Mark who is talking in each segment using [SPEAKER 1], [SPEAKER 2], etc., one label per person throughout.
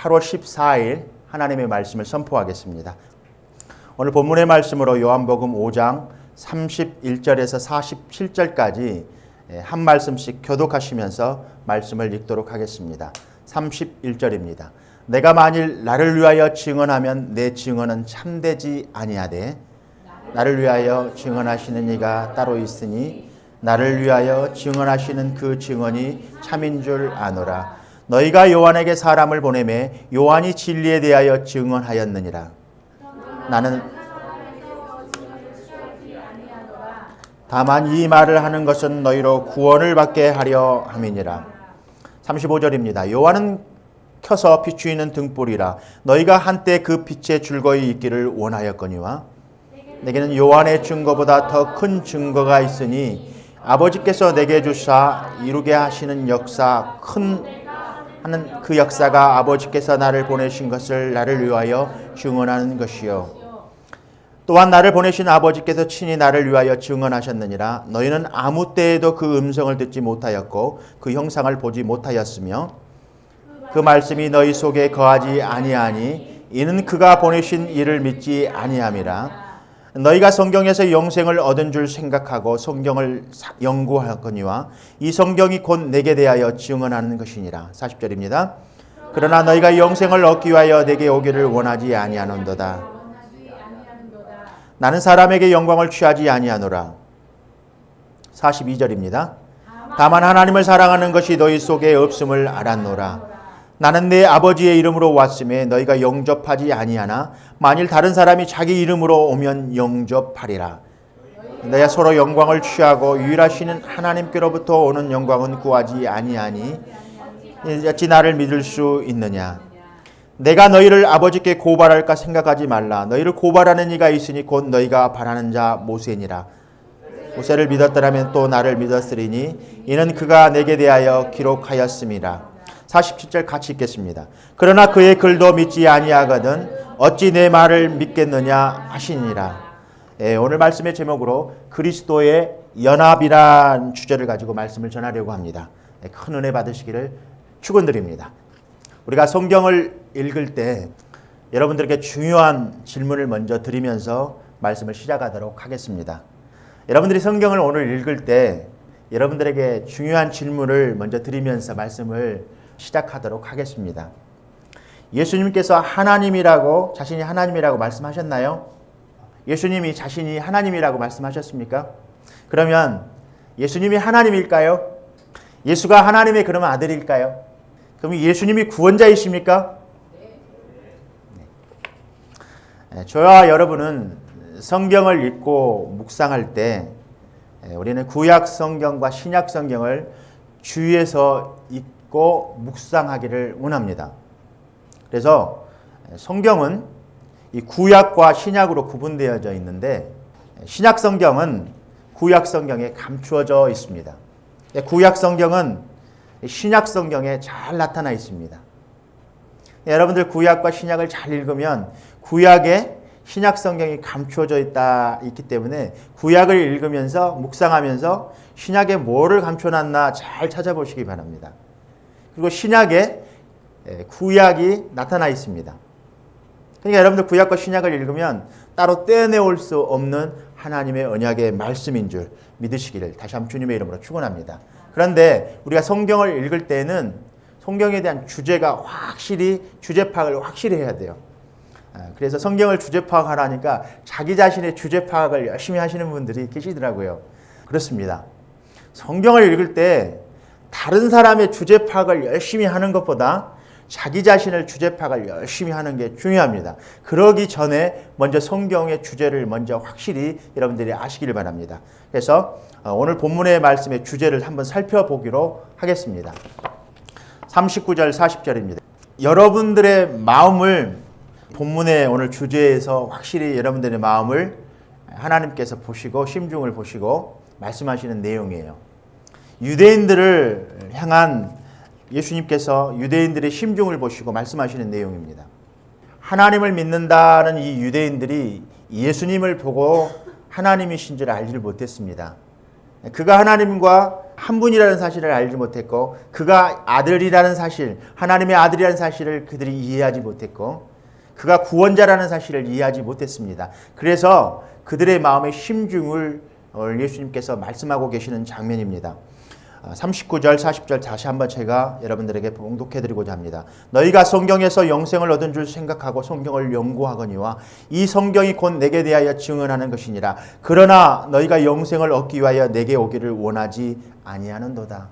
[SPEAKER 1] 8월 14일 하나님의 말씀을 선포하겠습니다. 오늘 본문의 말씀으로 요한복음 5장 31절에서 47절까지 한 말씀씩 교독하시면서 말씀을 읽도록 하겠습니다. 31절입니다. 내가 만일 나를 위하여 증언하면 내 증언은 참되지 아니하되 나를 위하여 증언하시는 이가 따로 있으니 나를 위하여 증언하시는 그 증언이 참인 줄 아노라. 너희가 요한에게 사람을 보내매 요한이 진리에 대하여 증언하였느니라. 나는 다만 이 말을 하는 것은 너희로 구원을 받게 하려 함이니라. 35절입니다. 요한은 켜서 비추이는 등불이라. 너희가 한때 그 빛에 즐거이 있기를 원하였거니와 내게는 요한의 증거보다 더 큰 증거가 있으니 아버지께서 내게 주사 이루게 하시는 역사 하는 그 역사가 아버지께서 나를 보내신 것을 나를 위하여 증언하는 것이요. 또한 나를 보내신 아버지께서 친히 나를 위하여 증언하셨느니라. 너희는 아무 때에도 그 음성을 듣지 못하였고 그 형상을 보지 못하였으며 그 말씀이 너희 속에 거하지 아니하니 이는 그가 보내신 이를 믿지 아니함이라. 너희가 성경에서 영생을 얻은 줄 생각하고 성경을 연구하거니와 이 성경이 곧 내게 대하여 증언하는 것이니라. 40절입니다. 그러나 너희가 영생을 얻기 위하여 내게 오기를 원하지 아니하는도다. 나는 사람에게 영광을 취하지 아니하노라. 42절입니다. 다만 하나님을 사랑하는 것이 너희 속에 없음을 알았노라. 나는 내 아버지의 이름으로 왔음에 너희가 영접하지 아니하나 만일 다른 사람이 자기 이름으로 오면 영접하리라. 너희가 서로 영광을 취하고 유일하시는 하나님께로부터 오는 영광은 구하지 아니하니 어찌 나를 믿을 수 있느냐. 내가 너희를 아버지께 고발할까 생각하지 말라. 너희를 고발하는 이가 있으니 곧 너희가 바라는 자 모세니라. 모세를 믿었더라면 또 나를 믿었으리니 이는 그가 내게 대하여 기록하였음이라. 47절 같이 읽겠습니다. 그러나 그의 글도 믿지 아니하거든 어찌 내 말을 믿겠느냐 하시니라. 오늘 말씀의 제목으로 그리스도의 연합이란 주제를 가지고 말씀을 전하려고 합니다. 큰 은혜 받으시기를 축원드립니다. 우리가 성경을 읽을 때 여러분들에게 중요한 질문을 먼저 드리면서 말씀을 시작하도록 하겠습니다. 여러분들이 성경을 오늘 읽을 때 여러분들에게 중요한 질문을 먼저 드리면서 말씀을 시작하도록 하겠습니다. 예수님께서 하나님이라고 자신이 하나님이라고 말씀하셨나요? 예수님이 자신이 하나님이라고 말씀하셨습니까? 그러면 예수님이 하나님일까요? 예수가 하나님의 그러면 아들일까요? 그럼 예수님이 구원자이십니까? 네. 저와 여러분은 성경을 읽고 묵상할 때 우리는 구약 성경과 신약 성경을 주위에서 읽고 묵상하기를 원합니다. 그래서 성경은 이 구약과 신약으로 구분되어져 있는데 신약 성경은 구약 성경에 감추어져 있습니다. 구약 성경은 신약 성경에 잘 나타나 있습니다. 여러분들 구약과 신약을 잘 읽으면 구약에 신약 성경이 감추어져 있기 때문에 구약을 읽으면서 묵상하면서 신약에 뭐를 감춰놨나 잘 찾아보시기 바랍니다. 그리고 신약에 구약이 나타나 있습니다. 그러니까 여러분들 구약과 신약을 읽으면 따로 떼내올 수 없는 하나님의 언약의 말씀인 줄 믿으시기를 다시 한번 주님의 이름으로 축원합니다. 그런데 우리가 성경을 읽을 때는 성경에 대한 주제 파악을 확실히 해야 돼요. 그래서 성경을 주제 파악하라니까 자기 자신의 주제 파악을 열심히 하시는 분들이 계시더라고요. 그렇습니다. 성경을 읽을 때 다른 사람의 주제 파악을 열심히 하는 것보다 자기 자신을 주제 파악을 열심히 하는 게 중요합니다. 그러기 전에 먼저 성경의 주제를 먼저 확실히 여러분들이 아시길 바랍니다. 그래서 오늘 본문의 말씀의 주제를 한번 살펴보기로 하겠습니다. 39절 40절입니다. 여러분들의 마음을 본문의 오늘 주제에서 확실히 여러분들의 마음을 하나님께서 보시고 심중을 보시고 말씀하시는 내용이에요. 유대인들을 향한 예수님께서 유대인들의 심중을 보시고 말씀하시는 내용입니다. 하나님을 믿는다는 이 유대인들이 예수님을 보고 하나님이신 줄 알지를 못했습니다. 그가 하나님과 한 분이라는 사실을 알지 못했고 그가 아들이라는 사실, 하나님의 아들이라는 사실을 그들이 이해하지 못했고 그가 구원자라는 사실을 이해하지 못했습니다. 그래서 그들의 마음의 심중을 예수님께서 말씀하고 계시는 장면입니다. 39절, 40절 다시 한번 제가 여러분들에게 봉독해드리고자 합니다. 너희가 성경에서 영생을 얻은 줄 생각하고 성경을 연구하거니와 이 성경이 곧 내게 대하여 증언하는 것이니라. 그러나 너희가 영생을 얻기 위하여 내게 오기를 원하지 아니하는도다.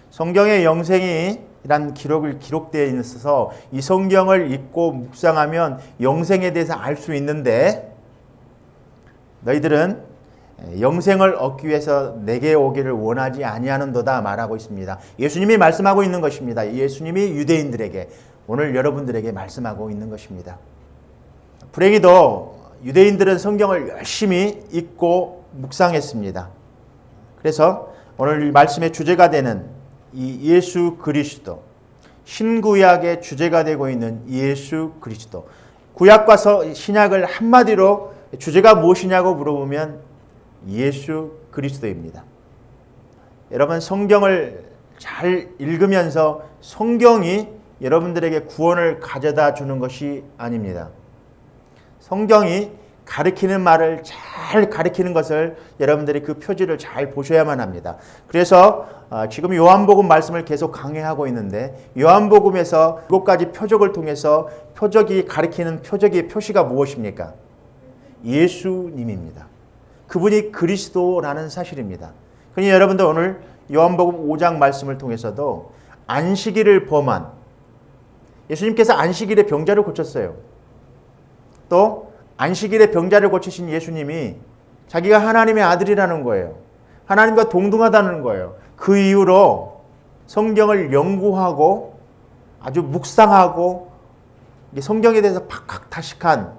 [SPEAKER 1] 성경의 영생이란 기록되어 있어서 이 성경을 읽고 묵상하면 영생에 대해서 알 수 있는데 너희들은 영생을 얻기 위해서 내게 오기를 원하지 아니하는도다 말하고 있습니다. 예수님이 말씀하고 있는 것입니다. 예수님이 유대인들에게, 오늘 여러분들에게 말씀하고 있는 것입니다. 불행히도 유대인들은 성경을 열심히 읽고 묵상했습니다. 그래서 오늘 이 말씀의 주제가 되는 이 예수 그리스도, 신구약의 주제가 되고 있는 예수 그리스도, 구약과 신약을 한마디로 주제가 무엇이냐고 물어보면 예수 그리스도입니다. 여러분, 성경을 잘 읽으면서 성경이 여러분들에게 구원을 가져다 주는 것이 아닙니다. 성경이 가르치는 말을 잘 가르치는 것을 여러분들이 그 표지를 잘 보셔야만 합니다. 그래서 지금 요한복음 말씀을 계속 강해하고 있는데 요한복음에서 7가지 표적을 통해서 표적이 가르치는 표적의 표시가 무엇입니까? 예수님입니다. 그분이 그리스도라는 사실입니다. 그러니 여러분들 오늘 요한복음 5장 말씀을 통해서도 안식일을 범한 예수님께서 안식일에 병자를 고쳤어요. 또 안식일에 병자를 고치신 예수님이 자기가 하나님의 아들이라는 거예요. 하나님과 동등하다는 거예요. 그 이후로 성경을 연구하고 아주 묵상하고 성경에 대해서 박학다식한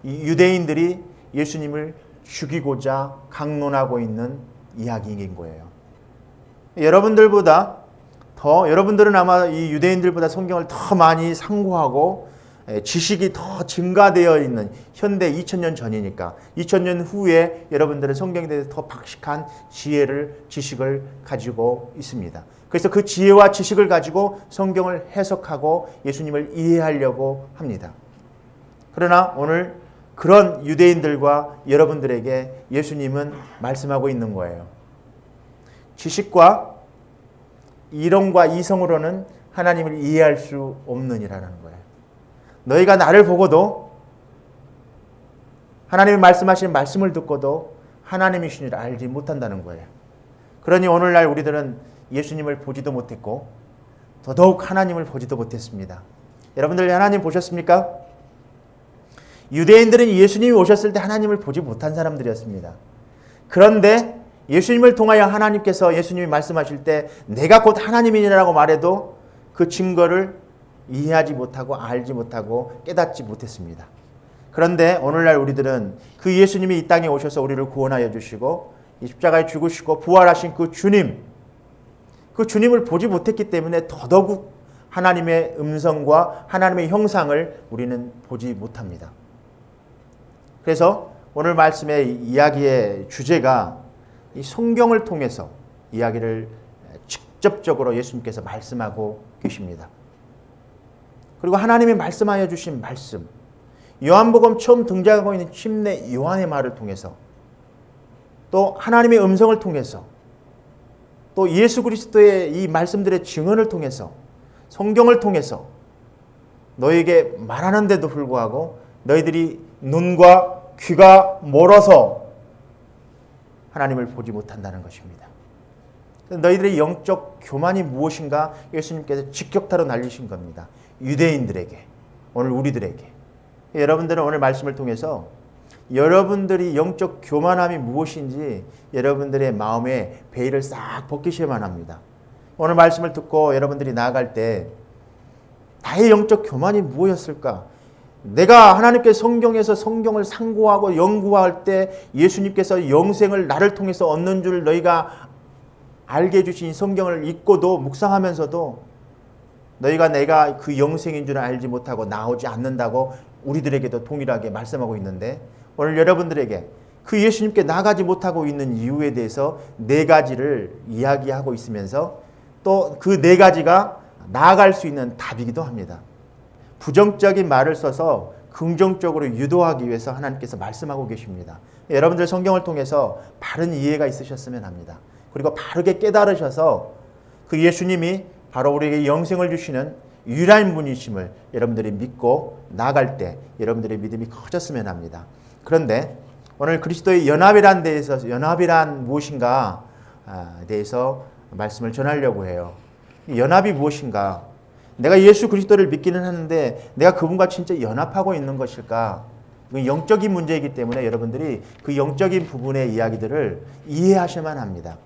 [SPEAKER 1] 이 유대인들이 예수님을 죽이고자 강론하고 있는 이야기인 거예요. 여러분들은 아마 이 유대인들보다 성경을 더 많이 상고하고 지식이 더 증가되어 있는 현대 2000년 전이니까 2000년 후에 여러분들은 성경에 대해서 더 박식한 지식을 가지고 있습니다. 그래서 그 지혜와 지식을 가지고 성경을 해석하고 예수님을 이해하려고 합니다. 그러나 오늘 그런 유대인들과 여러분들에게 예수님은 말씀하고 있는 거예요. 지식과 이론과 이성으로는 하나님을 이해할 수 없느니라는 거예요. 너희가 나를 보고도 하나님이 말씀하시는 말씀을 듣고도 하나님이신 줄 알지 못한다는 거예요. 그러니 오늘날 우리들은 예수님을 보지도 못했고 더더욱 하나님을 보지도 못했습니다. 여러분들 하나님 보셨습니까? 유대인들은 예수님이 오셨을 때 하나님을 보지 못한 사람들이었습니다. 그런데 예수님을 통하여 하나님께서 예수님이 말씀하실 때 내가 곧 하나님이라고 말해도 그 증거를 이해하지 못하고 알지 못하고 깨닫지 못했습니다. 그런데 오늘날 우리들은 그 예수님이 이 땅에 오셔서 우리를 구원하여 주시고 이 십자가에 죽으시고 부활하신 그 주님을 보지 못했기 때문에 더더욱 하나님의 음성과 하나님의 형상을 우리는 보지 못합니다. 그래서 오늘 말씀의 이야기의 주제가 이 성경을 통해서 이야기를 직접적으로 예수님께서 말씀하고 계십니다. 그리고 하나님이 말씀하여 주신 말씀, 요한복음 처음 등장하고 있는 침례 요한의 말을 통해서 또 하나님의 음성을 통해서 또 예수 그리스도의 이 말씀들의 증언을 통해서 성경을 통해서 너에게 말하는데도 불구하고 너희들이 눈과 귀가 멀어서 하나님을 보지 못한다는 것입니다. 너희들의 영적 교만이 무엇인가 예수님께서 직격타로 날리신 겁니다. 유대인들에게, 오늘 우리들에게. 여러분들은 오늘 말씀을 통해서 여러분들이 영적 교만함이 무엇인지 여러분들의 마음에 베일을 싹 벗기셔야만 합니다. 오늘 말씀을 듣고 여러분들이 나아갈 때 나의 영적 교만이 무엇이었을까? 내가 하나님께 성경에서 성경을 상고하고 연구할 때 예수님께서 영생을 나를 통해서 얻는 줄 너희가 알게 해주신 성경을 읽고도 묵상하면서도 너희가 내가 그 영생인 줄 알지 못하고 나오지 않는다고 우리들에게도 동일하게 말씀하고 있는데 오늘 여러분들에게 그 예수님께 나가지 못하고 있는 이유에 대해서 네 가지를 이야기하고 있으면서 또 그 네 가지가 나아갈 수 있는 답이기도 합니다. 부정적인 말을 써서 긍정적으로 유도하기 위해서 하나님께서 말씀하고 계십니다. 여러분들 성경을 통해서 바른 이해가 있으셨으면 합니다. 그리고 바르게 깨달으셔서 그 예수님이 바로 우리에게 영생을 주시는 유일한 분이심을 여러분들이 믿고 나아갈 때 여러분들의 믿음이 커졌으면 합니다. 그런데 오늘 그리스도의 연합이란 무엇인가 대해서 말씀을 전하려고 해요. 연합이 무엇인가? 내가 예수 그리스도를 믿기는 하는데 내가 그분과 진짜 연합하고 있는 것일까? 이건 영적인 문제이기 때문에 여러분들이 그 영적인 부분의 이야기들을 이해하셔야만 합니다.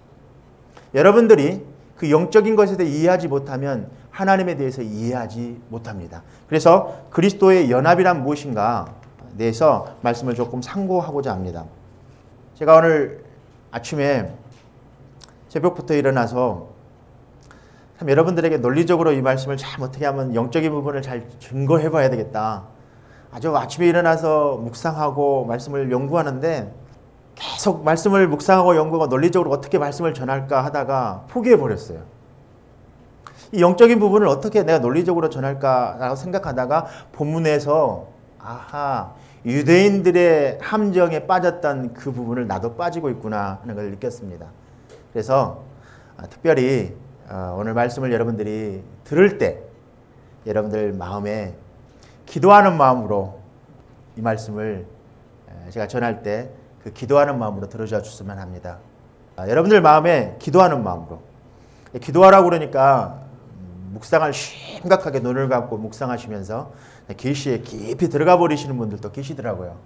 [SPEAKER 1] 여러분들이 그 영적인 것에 대해 이해하지 못하면 하나님에 대해서 이해하지 못합니다. 그래서 그리스도의 연합이란 무엇인가 대해서 말씀을 조금 상고하고자 합니다. 제가 오늘 아침에 새벽부터 일어나서 참 여러분들에게 논리적으로 이 말씀을 참 어떻게 하면 영적인 부분을 잘 증거해 봐야 되겠다. 아주 아침에 일어나서 묵상하고 말씀을 연구하는데 계속 말씀을 묵상하고 연구하고 논리적으로 어떻게 말씀을 전할까 하다가 포기해 버렸어요. 이 영적인 부분을 어떻게 내가 논리적으로 전할까라고 생각하다가 본문에서 유대인들의 함정에 빠졌던 그 부분을 나도 빠지고 있구나 하는 걸 느꼈습니다. 그래서 특별히 오늘 말씀을 여러분들이 들을 때 여러분들 마음에 기도하는 마음으로 이 말씀을 제가 전할 때 그 기도하는 마음으로 들어줘 주시면 합니다. 여러분들 마음에 기도하는 마음으로. 기도하라고 그러니까 묵상을 심각하게 눈을 감고 묵상하시면서 계시에 깊이 들어가 버리시는 분들도 계시더라고요.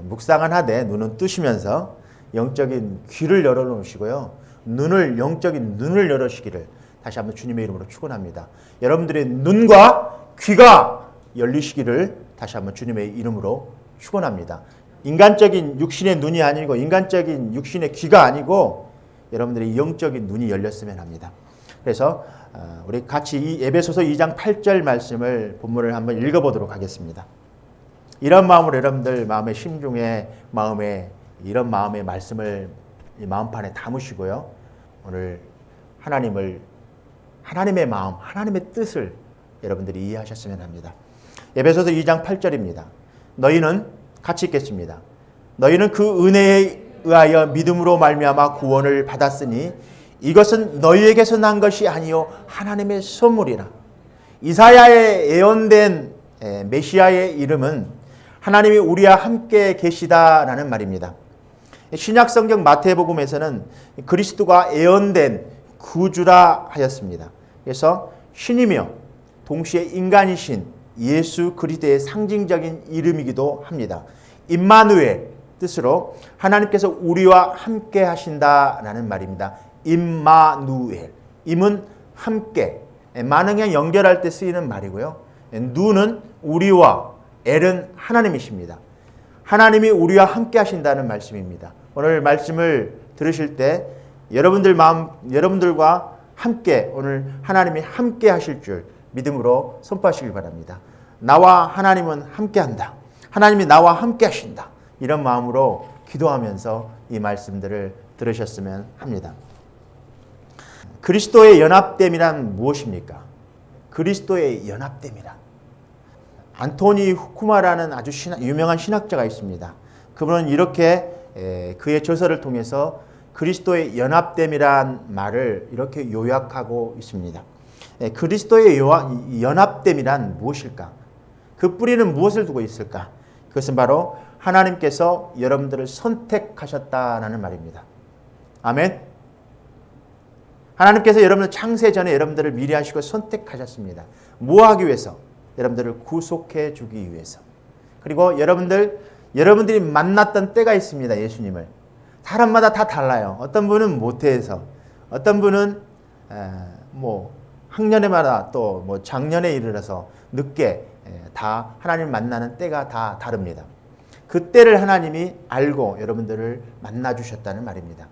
[SPEAKER 1] 묵상은 하되 눈은 뜨시면서 영적인 귀를 열어놓으시고요. 영적인 눈을 열으시기를 다시 한번 주님의 이름으로 축원합니다. 여러분들의 눈과 귀가 열리시기를 다시 한번 주님의 이름으로 축원합니다. 인간적인 육신의 눈이 아니고 인간적인 육신의 귀가 아니고 여러분들의 영적인 눈이 열렸으면 합니다. 그래서 우리 같이 이 에베소서 2장 8절 말씀을 본문을 한번 읽어보도록 하겠습니다. 이런 마음으로 여러분들 마음의 심중에 이런 마음의 말씀을 이 마음판에 담으시고요. 오늘 하나님의 마음, 하나님의 뜻을 여러분들이 이해하셨으면 합니다. 에베소서 2장 8절입니다. 너희는 같이 읽겠습니다. 너희는 그 은혜에 의하여 믿음으로 말미암아 구원을 받았으니 이것은 너희에게서 난 것이 아니요 하나님의 선물이라. 이사야에 예언된 메시아의 이름은 하나님이 우리와 함께 계시다라는 말입니다. 신약성경 마태복음에서는 그리스도가 예언된 구주라 하였습니다. 그래서 신이며 동시에 인간이신 예수 그리스도의 상징적인 이름이기도 합니다. 임마누엘 뜻으로 하나님께서 우리와 함께 하신다라는 말입니다. 임마누엘. 임은 함께, 만응에 연결할 때 쓰이는 말이고요. 누는 우리와, 엘은 하나님이십니다. 하나님이 우리와 함께 하신다는 말씀입니다. 오늘 말씀을 들으실 때 여러분들과 함께 오늘 하나님이 함께 하실 줄 믿음으로 선포하시길 바랍니다. 나와 하나님은 함께한다. 하나님이 나와 함께 하신다. 이런 마음으로 기도하면서 이 말씀들을 들으셨으면 합니다. 그리스도의 연합됨이란 무엇입니까? 그리스도의 연합됨이란 안토니 후쿠마라는 아주 유명한 신학자가 있습니다. 그분은 이렇게 그의 저서를 통해서 그리스도의 연합됨이란 말을 이렇게 요약하고 있습니다. 그리스도의 연합됨이란 무엇일까? 그 뿌리는 무엇을 두고 있을까? 그것은 바로 하나님께서 여러분들을 선택하셨다는 말입니다. 아멘. 하나님께서 여러분을 창세 전에 여러분들을 미리 하시고 선택하셨습니다. 뭐 하기 위해서? 여러분들을 구속해 주기 위해서. 그리고 여러분들이 만났던 때가 있습니다. 예수님을. 사람마다 다 달라요. 어떤 분은 모태에서, 어떤 분은 학년에마다 또 장년에 이르러서 늦게 다 하나님 만나는 때가 다 다릅니다. 그 때를 하나님이 알고 여러분들을 만나 주셨다는 말입니다.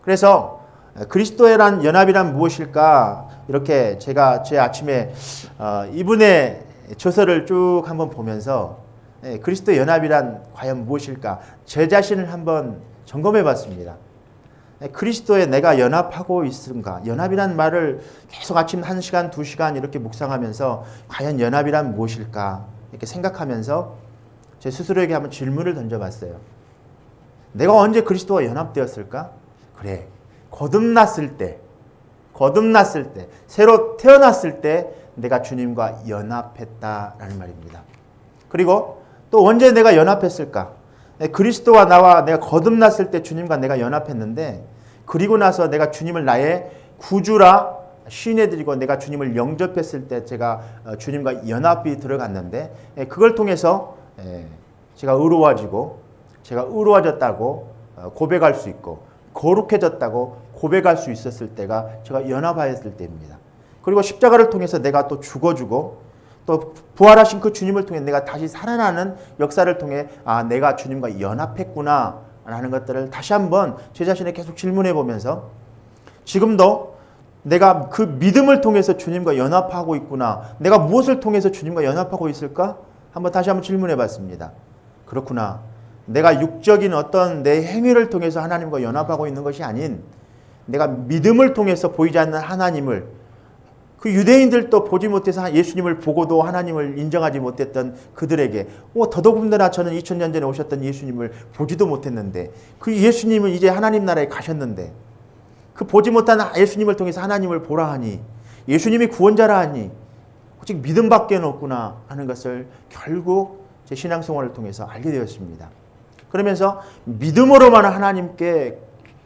[SPEAKER 1] 그래서 그리스도란 연합이란 무엇일까? 이렇게 제가 제 아침에 이분의 저서를 쭉 한번 보면서 그리스도 연합이란 과연 무엇일까? 제 자신을 한번 점검해 봤습니다. 그리스도에 내가 연합하고 있는가? 연합이란 말을 계속 아침 1시간, 2시간 이렇게 묵상하면서 과연 연합이란 무엇일까? 이렇게 생각하면서 제 스스로에게 한번 질문을 던져봤어요. 내가 언제 그리스도와 연합되었을까? 그래, 거듭났을 때, 새로 태어났을 때 내가 주님과 연합했다라는 말입니다. 그리고 또 언제 내가 연합했을까? 그리스도와 나와 내가 거듭났을 때 주님과 내가 연합했는데, 그리고 나서 내가 주님을 나의 구주라 시인해드리고 내가 주님을 영접했을 때 제가 주님과 연합이 들어갔는데, 그걸 통해서 제가 의로워지고 제가 의로워졌다고 고백할 수 있고 거룩해졌다고 고백할 수 있었을 때가 제가 연합하였을 때입니다. 그리고 십자가를 통해서 내가 또 죽어주고 또 부활하신 그 주님을 통해 내가 다시 살아나는 역사를 통해 내가 주님과 연합했구나 라는 것들을 다시 한번 제 자신에 계속 질문해 보면서, 지금도 내가 그 믿음을 통해서 주님과 연합하고 있구나, 내가 무엇을 통해서 주님과 연합하고 있을까? 다시 한번 질문해 봤습니다. 그렇구나, 내가 육적인 어떤 내 행위를 통해서 하나님과 연합하고 있는 것이 아닌 내가 믿음을 통해서 보이지 않는 하나님을, 그 유대인들도 보지 못해서 예수님을 보고도 하나님을 인정하지 못했던 그들에게 더더군다나 저는 2000년 전에 오셨던 예수님을 보지도 못했는데 그 예수님은 이제 하나님 나라에 가셨는데 그 보지 못한 예수님을 통해서 하나님을 보라 하니 예수님이 구원자라 하니 오직 믿음밖에 없구나 하는 것을 결국 제 신앙생활을 통해서 알게 되었습니다. 그러면서 믿음으로만 하나님께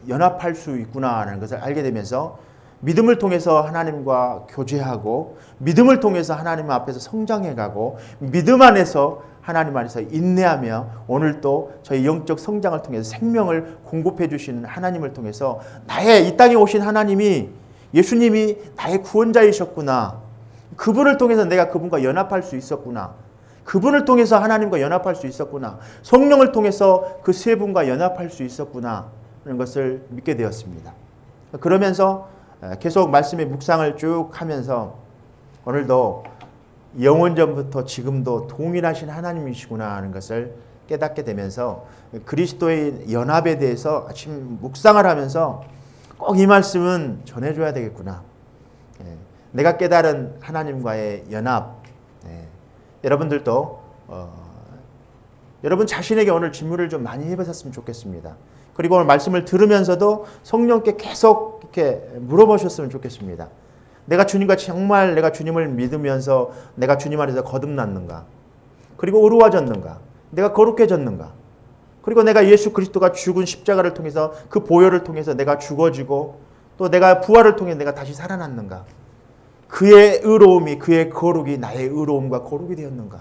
[SPEAKER 1] 연합할 수 있구나 하는 것을 알게 되면서 믿음을 통해서 하나님과 교제하고 믿음을 통해서 하나님 앞에서 성장해가고 믿음 안에서 하나님 안에서 인내하며 오늘도 저희 영적 성장을 통해서 생명을 공급해 주시는 하나님을 통해서 나의 이 땅에 오신 하나님이 예수님이 나의 구원자이셨구나, 그분을 통해서 내가 그분과 연합할 수 있었구나, 그분을 통해서 하나님과 연합할 수 있었구나, 성령을 통해서 그 세 분과 연합할 수 있었구나 하는 것을 믿게 되었습니다. 그러면서 계속 말씀의 묵상을 쭉 하면서 오늘도 영원전부터 지금도 동일하신 하나님이시구나 하는 것을 깨닫게 되면서 그리스도의 연합에 대해서 아침 묵상을 하면서 꼭 이 말씀은 전해줘야 되겠구나. 내가 깨달은 하나님과의 연합. 여러분들도 여러분 자신에게 오늘 질문을 좀 많이 해보셨으면 좋겠습니다. 그리고 오늘 말씀을 들으면서도 성령께 계속 이렇게 물어보셨으면 좋겠습니다. 내가 주님과 정말 내가 주님을 믿으면서 내가 주님 안에서 거듭났는가? 그리고 의로워졌는가? 내가 거룩해졌는가? 그리고 내가 예수 그리스도가 죽은 십자가를 통해서 그 보혈을 통해서 내가 죽어지고 또 내가 부활을 통해 내가 다시 살아났는가? 그의 의로움이 그의 거룩이 나의 의로움과 거룩이 되었는가?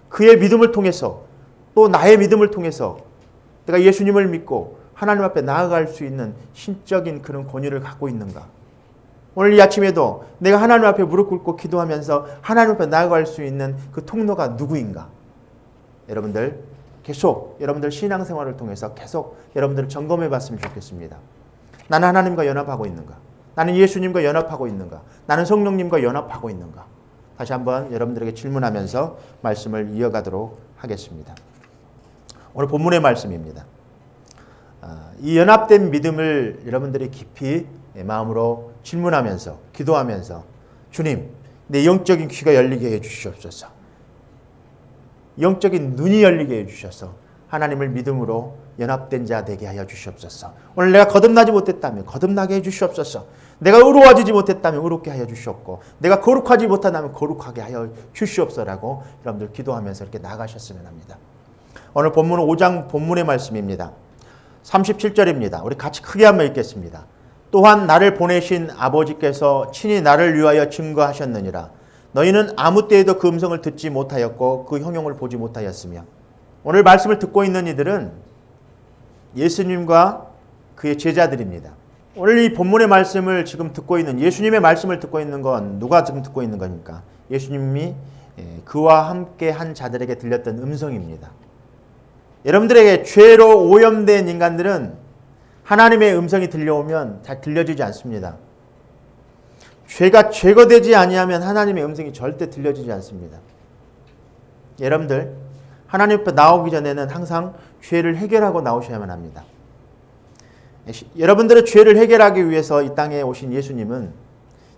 [SPEAKER 1] 그의 믿음을 통해서 또 나의 믿음을 통해서 내가 예수님을 믿고 하나님 앞에 나아갈 수 있는 신적인 그런 권위를 갖고 있는가? 오늘 이 아침에도 내가 하나님 앞에 무릎 꿇고 기도하면서 하나님 앞에 나아갈 수 있는 그 통로가 누구인가? 여러분들 계속 여러분들 신앙생활을 통해서 계속 여러분들을 점검해 봤으면 좋겠습니다. 나는 하나님과 연합하고 있는가? 나는 예수님과 연합하고 있는가? 나는 성령님과 연합하고 있는가? 다시 한번 여러분들에게 질문하면서 말씀을 이어가도록 하겠습니다. 오늘 본문의 말씀입니다. 이 연합된 믿음을 여러분들이 깊이 마음으로 질문하면서 기도하면서 주님, 내 영적인 귀가 열리게 해주시옵소서. 영적인 눈이 열리게 해주셔서 하나님을 믿음으로 연합된 자 되게 하여 주시옵소서. 오늘 내가 거듭나지 못했다면 거듭나게 해주시옵소서. 내가 의로워지지 못했다면 의롭게 하여 주시옵고 내가 거룩하지 못하다면 거룩하게 하여 주시옵소서라고 여러분들 기도하면서 이렇게 나가셨으면 합니다. 오늘 본문은 5장 본문의 말씀입니다. 37절입니다. 우리 같이 크게 한번 읽겠습니다. 또한 나를 보내신 아버지께서 친히 나를 위하여 증거하셨느니라. 너희는 아무 때에도 그 음성을 듣지 못하였고 그 형용을 보지 못하였으며. 오늘 말씀을 듣고 있는 이들은 예수님과 그의 제자들입니다. 오늘 이 본문의 말씀을 지금 듣고 있는 예수님의 말씀을 듣고 있는 건 누가 지금 듣고 있는 겁니까? 예수님이 그와 함께 한 자들에게 들렸던 음성입니다. 여러분들에게 죄로 오염된 인간들은 하나님의 음성이 들려오면 잘 들려지지 않습니다. 죄가 제거되지 아니하면 하나님의 음성이 절대 들려지지 않습니다. 여러분들 하나님 앞에 나오기 전에는 항상 죄를 해결하고 나오셔야만 합니다. 여러분들의 죄를 해결하기 위해서 이 땅에 오신 예수님은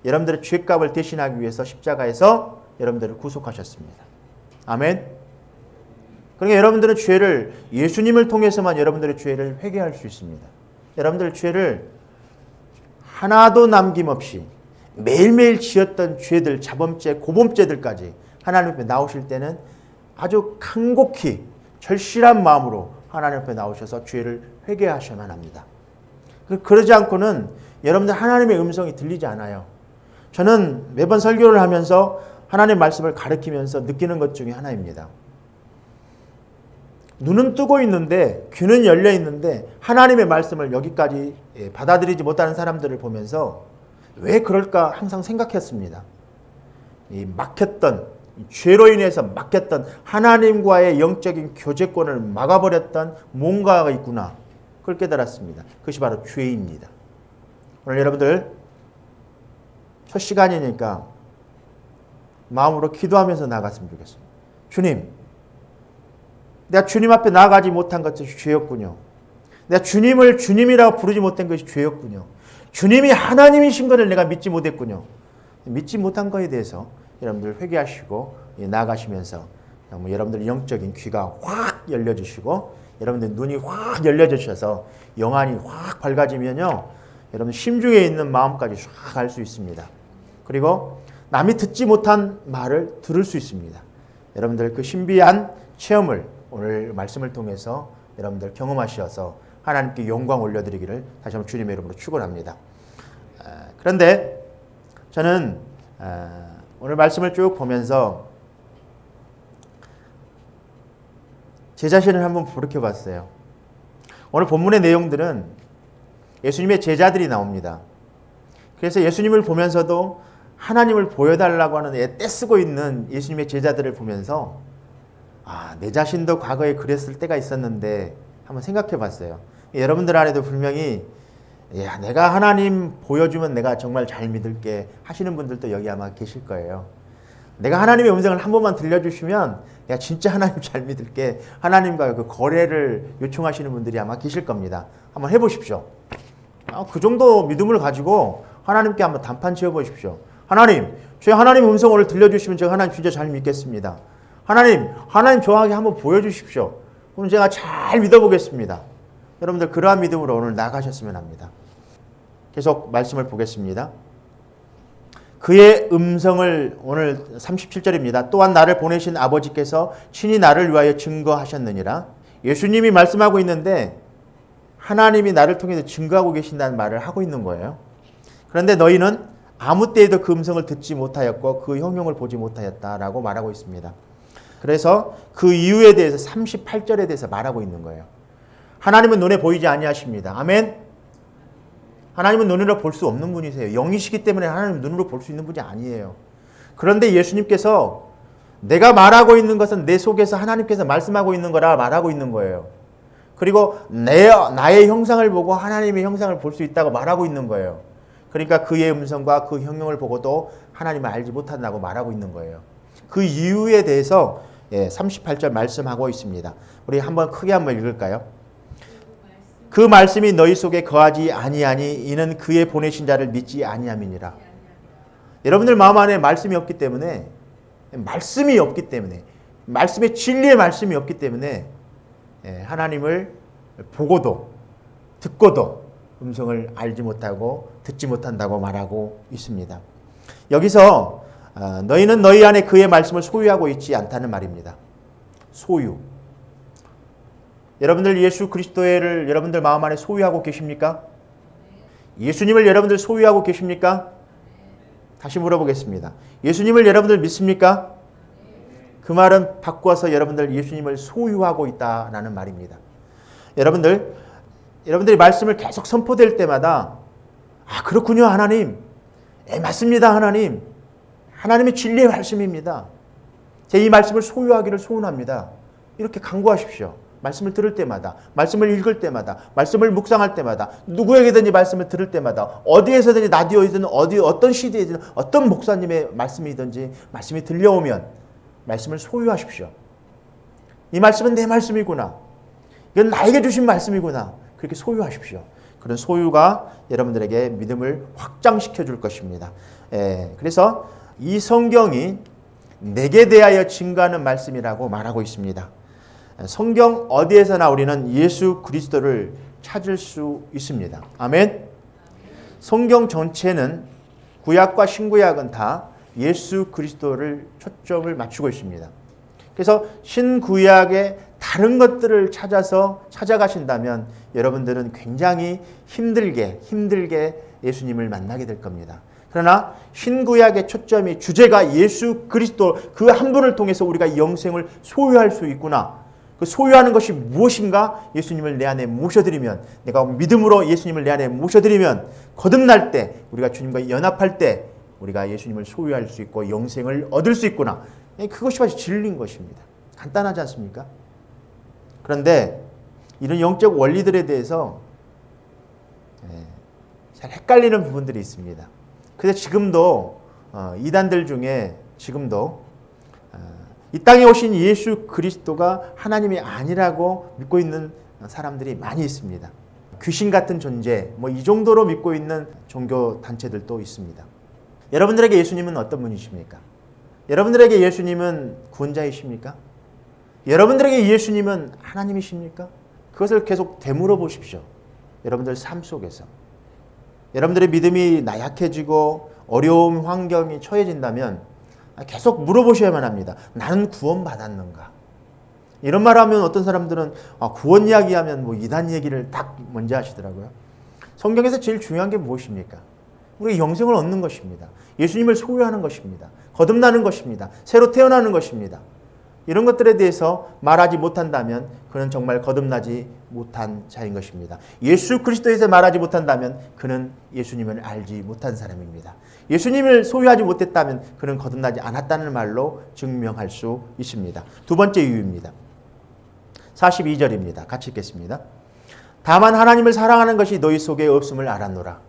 [SPEAKER 1] 여러분들의 죄값을 대신하기 위해서 십자가에서 여러분들을 구속하셨습니다. 아멘. 그러니까 여러분들은 죄를 예수님을 통해서만 여러분들의 죄를 회개할 수 있습니다. 여러분들의 죄를 하나도 남김없이 매일매일 지었던 죄들, 자범죄, 고범죄들까지 하나님 앞에 나오실 때는 아주 간곡히 절실한 마음으로 하나님 앞에 나오셔서 죄를 회개하셔야만 합니다. 그러지 않고는 여러분들 하나님의 음성이 들리지 않아요. 저는 매번 설교를 하면서 하나님의 말씀을 가르치면서 느끼는 것 중에 하나입니다. 눈은 뜨고 있는데 귀는 열려 있는데 하나님의 말씀을 여기까지 받아들이지 못하는 사람들을 보면서 왜 그럴까 항상 생각했습니다. 이 막혔던 죄로 인해서 막혔던 하나님과의 영적인 교제권을 막아버렸던 뭔가가 있구나. 그걸 깨달았습니다. 그것이 바로 죄입니다. 오늘 여러분들 첫 시간이니까 마음으로 기도하면서 나갔으면 좋겠습니다. 주님, 내가 주님 앞에 나아가지 못한 것이 죄였군요. 내가 주님을 주님이라고 부르지 못한 것이 죄였군요. 주님이 하나님이신 것을 내가 믿지 못했군요. 믿지 못한 것에 대해서 여러분들 회개하시고 나아가시면서 여러분들 영적인 귀가 확 열려주시고 여러분들 눈이 확 열려주셔서 영안이 확 밝아지면요. 여러분 심중에 있는 마음까지 쫙 알 수 있습니다. 그리고 남이 듣지 못한 말을 들을 수 있습니다. 여러분들 그 신비한 체험을 오늘 말씀을 통해서 여러분들 경험하셔서 하나님께 영광 올려드리기를 다시 한번 주님의 이름으로 축원합니다. 그런데 저는 오늘 말씀을 쭉 보면서 제 자신을 한번 돌이켜봤어요. 오늘 본문의 내용들은 예수님의 제자들이 나옵니다. 그래서 예수님을 보면서도 하나님을 보여달라고 하는 떼쓰고 있는 예수님의 제자들을 보면서 내 자신도 과거에 그랬을 때가 있었는데 한번 생각해 봤어요. 여러분들 안에도 분명히 내가 하나님 보여주면 내가 정말 잘 믿을게 하시는 분들도 여기 아마 계실 거예요. 내가 하나님의 음성을 한 번만 들려주시면 내가 진짜 하나님 잘 믿을게 하나님과 그 거래를 요청하시는 분들이 아마 계실 겁니다. 한번 해보십시오. 그 정도 믿음을 가지고 하나님께 한번 단판 지어보십시오. 하나님, 제 하나님 음성 오늘 들려주시면 제가 하나님 진짜 잘 믿겠습니다. 하나님 정확하게 한번 보여주십시오. 그럼 제가 잘 믿어보겠습니다. 여러분들 그러한 믿음으로 오늘 나가셨으면 합니다. 계속 말씀을 보겠습니다. 그의 음성을 오늘 37절입니다. 또한 나를 보내신 아버지께서 친히 나를 위하여 증거하셨느니라. 예수님이 말씀하고 있는데 하나님이 나를 통해서 증거하고 계신다는 말을 하고 있는 거예요. 그런데 너희는 아무 때에도 그 음성을 듣지 못하였고 그 형용을 보지 못하였다라고 말하고 있습니다. 그래서 그 이유에 대해서 38절에 대해서 말하고 있는 거예요. 하나님은 눈에 보이지 아니하십니다. 아멘. 하나님은 눈으로 볼 수 없는 분이세요. 영이시기 때문에 하나님은 눈으로 볼 수 있는 분이 아니에요. 그런데 예수님께서 내가 말하고 있는 것은 내 속에서 하나님께서 말씀하고 있는 거라 말하고 있는 거예요. 그리고 나의 형상을 보고 하나님의 형상을 볼 수 있다고 말하고 있는 거예요. 그러니까 그의 음성과 그 형용을 보고도 하나님을 알지 못한다고 말하고 있는 거예요. 그 이유에 대해서 38절 말씀하고 있습니다. 우리 한번 크게 한번 읽을까요? 그 말씀이 너희 속에 거하지 아니하니 이는 그의 보내신 자를 믿지 아니함이니라. 여러분들 마음 안에 말씀이 없기 때문에 말씀의 진리의 말씀이 없기 때문에 하나님을 보고도 듣고도 음성을 알지 못하고 듣지 못한다고 말하고 있습니다. 여기서 너희는 너희 안에 그의 말씀을 소유하고 있지 않다는 말입니다. 소유. 여러분들 예수 그리스도를 여러분들 마음 안에 소유하고 계십니까? 예수님을 여러분들 소유하고 계십니까? 다시 물어보겠습니다. 예수님을 여러분들 믿습니까? 그 말은 바꾸어서 여러분들 예수님을 소유하고 있다라는 말입니다. 여러분들이 말씀을 계속 선포될 때마다 그렇군요 하나님. 맞습니다 하나님. 하나님의 진리의 말씀입니다. 제 이 말씀을 소유하기를 소원합니다. 이렇게 간구하십시오. 말씀을 들을 때마다, 말씀을 읽을 때마다, 말씀을 묵상할 때마다, 누구에게든지 말씀을 들을 때마다, 어디에서든지 라디오이든 어떤 시대이든 어떤 목사님의 말씀이든지 말씀이 들려오면 말씀을 소유하십시오. 이 말씀은 내 말씀이구나. 이건 나에게 주신 말씀이구나. 그렇게 소유하십시오. 그런 소유가 여러분들에게 믿음을 확장시켜 줄 것입니다. 그래서 이 성경이 내게 대하여 증거하는 말씀이라고 말하고 있습니다. 성경 어디에서나 우리는 예수 그리스도를 찾을 수 있습니다. 아멘. 성경 전체는 구약과 신구약은 다 예수 그리스도를 초점을 맞추고 있습니다. 그래서 신구약의 다른 것들을 찾아가신다면 여러분들은 굉장히 힘들게 예수님을 만나게 될 겁니다. 그러나 신구약의 초점이 주제가 예수 그리스도 그 한 분을 통해서 우리가 영생을 소유할 수 있구나. 그 소유하는 것이 무엇인가? 예수님을 내 안에 모셔드리면, 내가 믿음으로 예수님을 내 안에 모셔드리면 거듭날 때, 우리가 주님과 연합할 때 우리가 예수님을 소유할 수 있고 영생을 얻을 수 있구나. 그것이 바로 진리인 것입니다. 간단하지 않습니까? 그런데 이런 영적 원리들에 대해서 잘 헷갈리는 부분들이 있습니다. 그래서 지금도 이단들 중에 지금도 이 땅에 오신 예수 그리스도가 하나님이 아니라고 믿고 있는 사람들이 많이 있습니다. 귀신 같은 존재, 이 정도로 믿고 있는 종교 단체들도 있습니다. 여러분들에게 예수님은 어떤 분이십니까? 여러분들에게 예수님은 구원자이십니까? 여러분들에게 예수님은 하나님이십니까? 그것을 계속 되물어 보십시오. 여러분들 삶 속에서. 여러분들의 믿음이 나약해지고 어려운 환경이 처해진다면 계속 물어보셔야만 합니다. 나는 구원받았는가? 이런 말 하면 어떤 사람들은 구원 이야기하면 이단 얘기를 딱 먼저 하시더라고요. 성경에서 제일 중요한 게 무엇입니까? 우리 영생을 얻는 것입니다. 예수님을 소유하는 것입니다. 거듭나는 것입니다. 새로 태어나는 것입니다. 이런 것들에 대해서 말하지 못한다면 그는 정말 거듭나지 못한 자인 것입니다. 예수 그리스도에서 말하지 못한다면 그는 예수님을 알지 못한 사람입니다. 예수님을 소유하지 못했다면 그는 거듭나지 않았다는 말로 증명할 수 있습니다. 두 번째 이유입니다. 42절입니다. 같이 읽겠습니다. 다만 하나님을 사랑하는 것이 너희 속에 없음을 알았노라.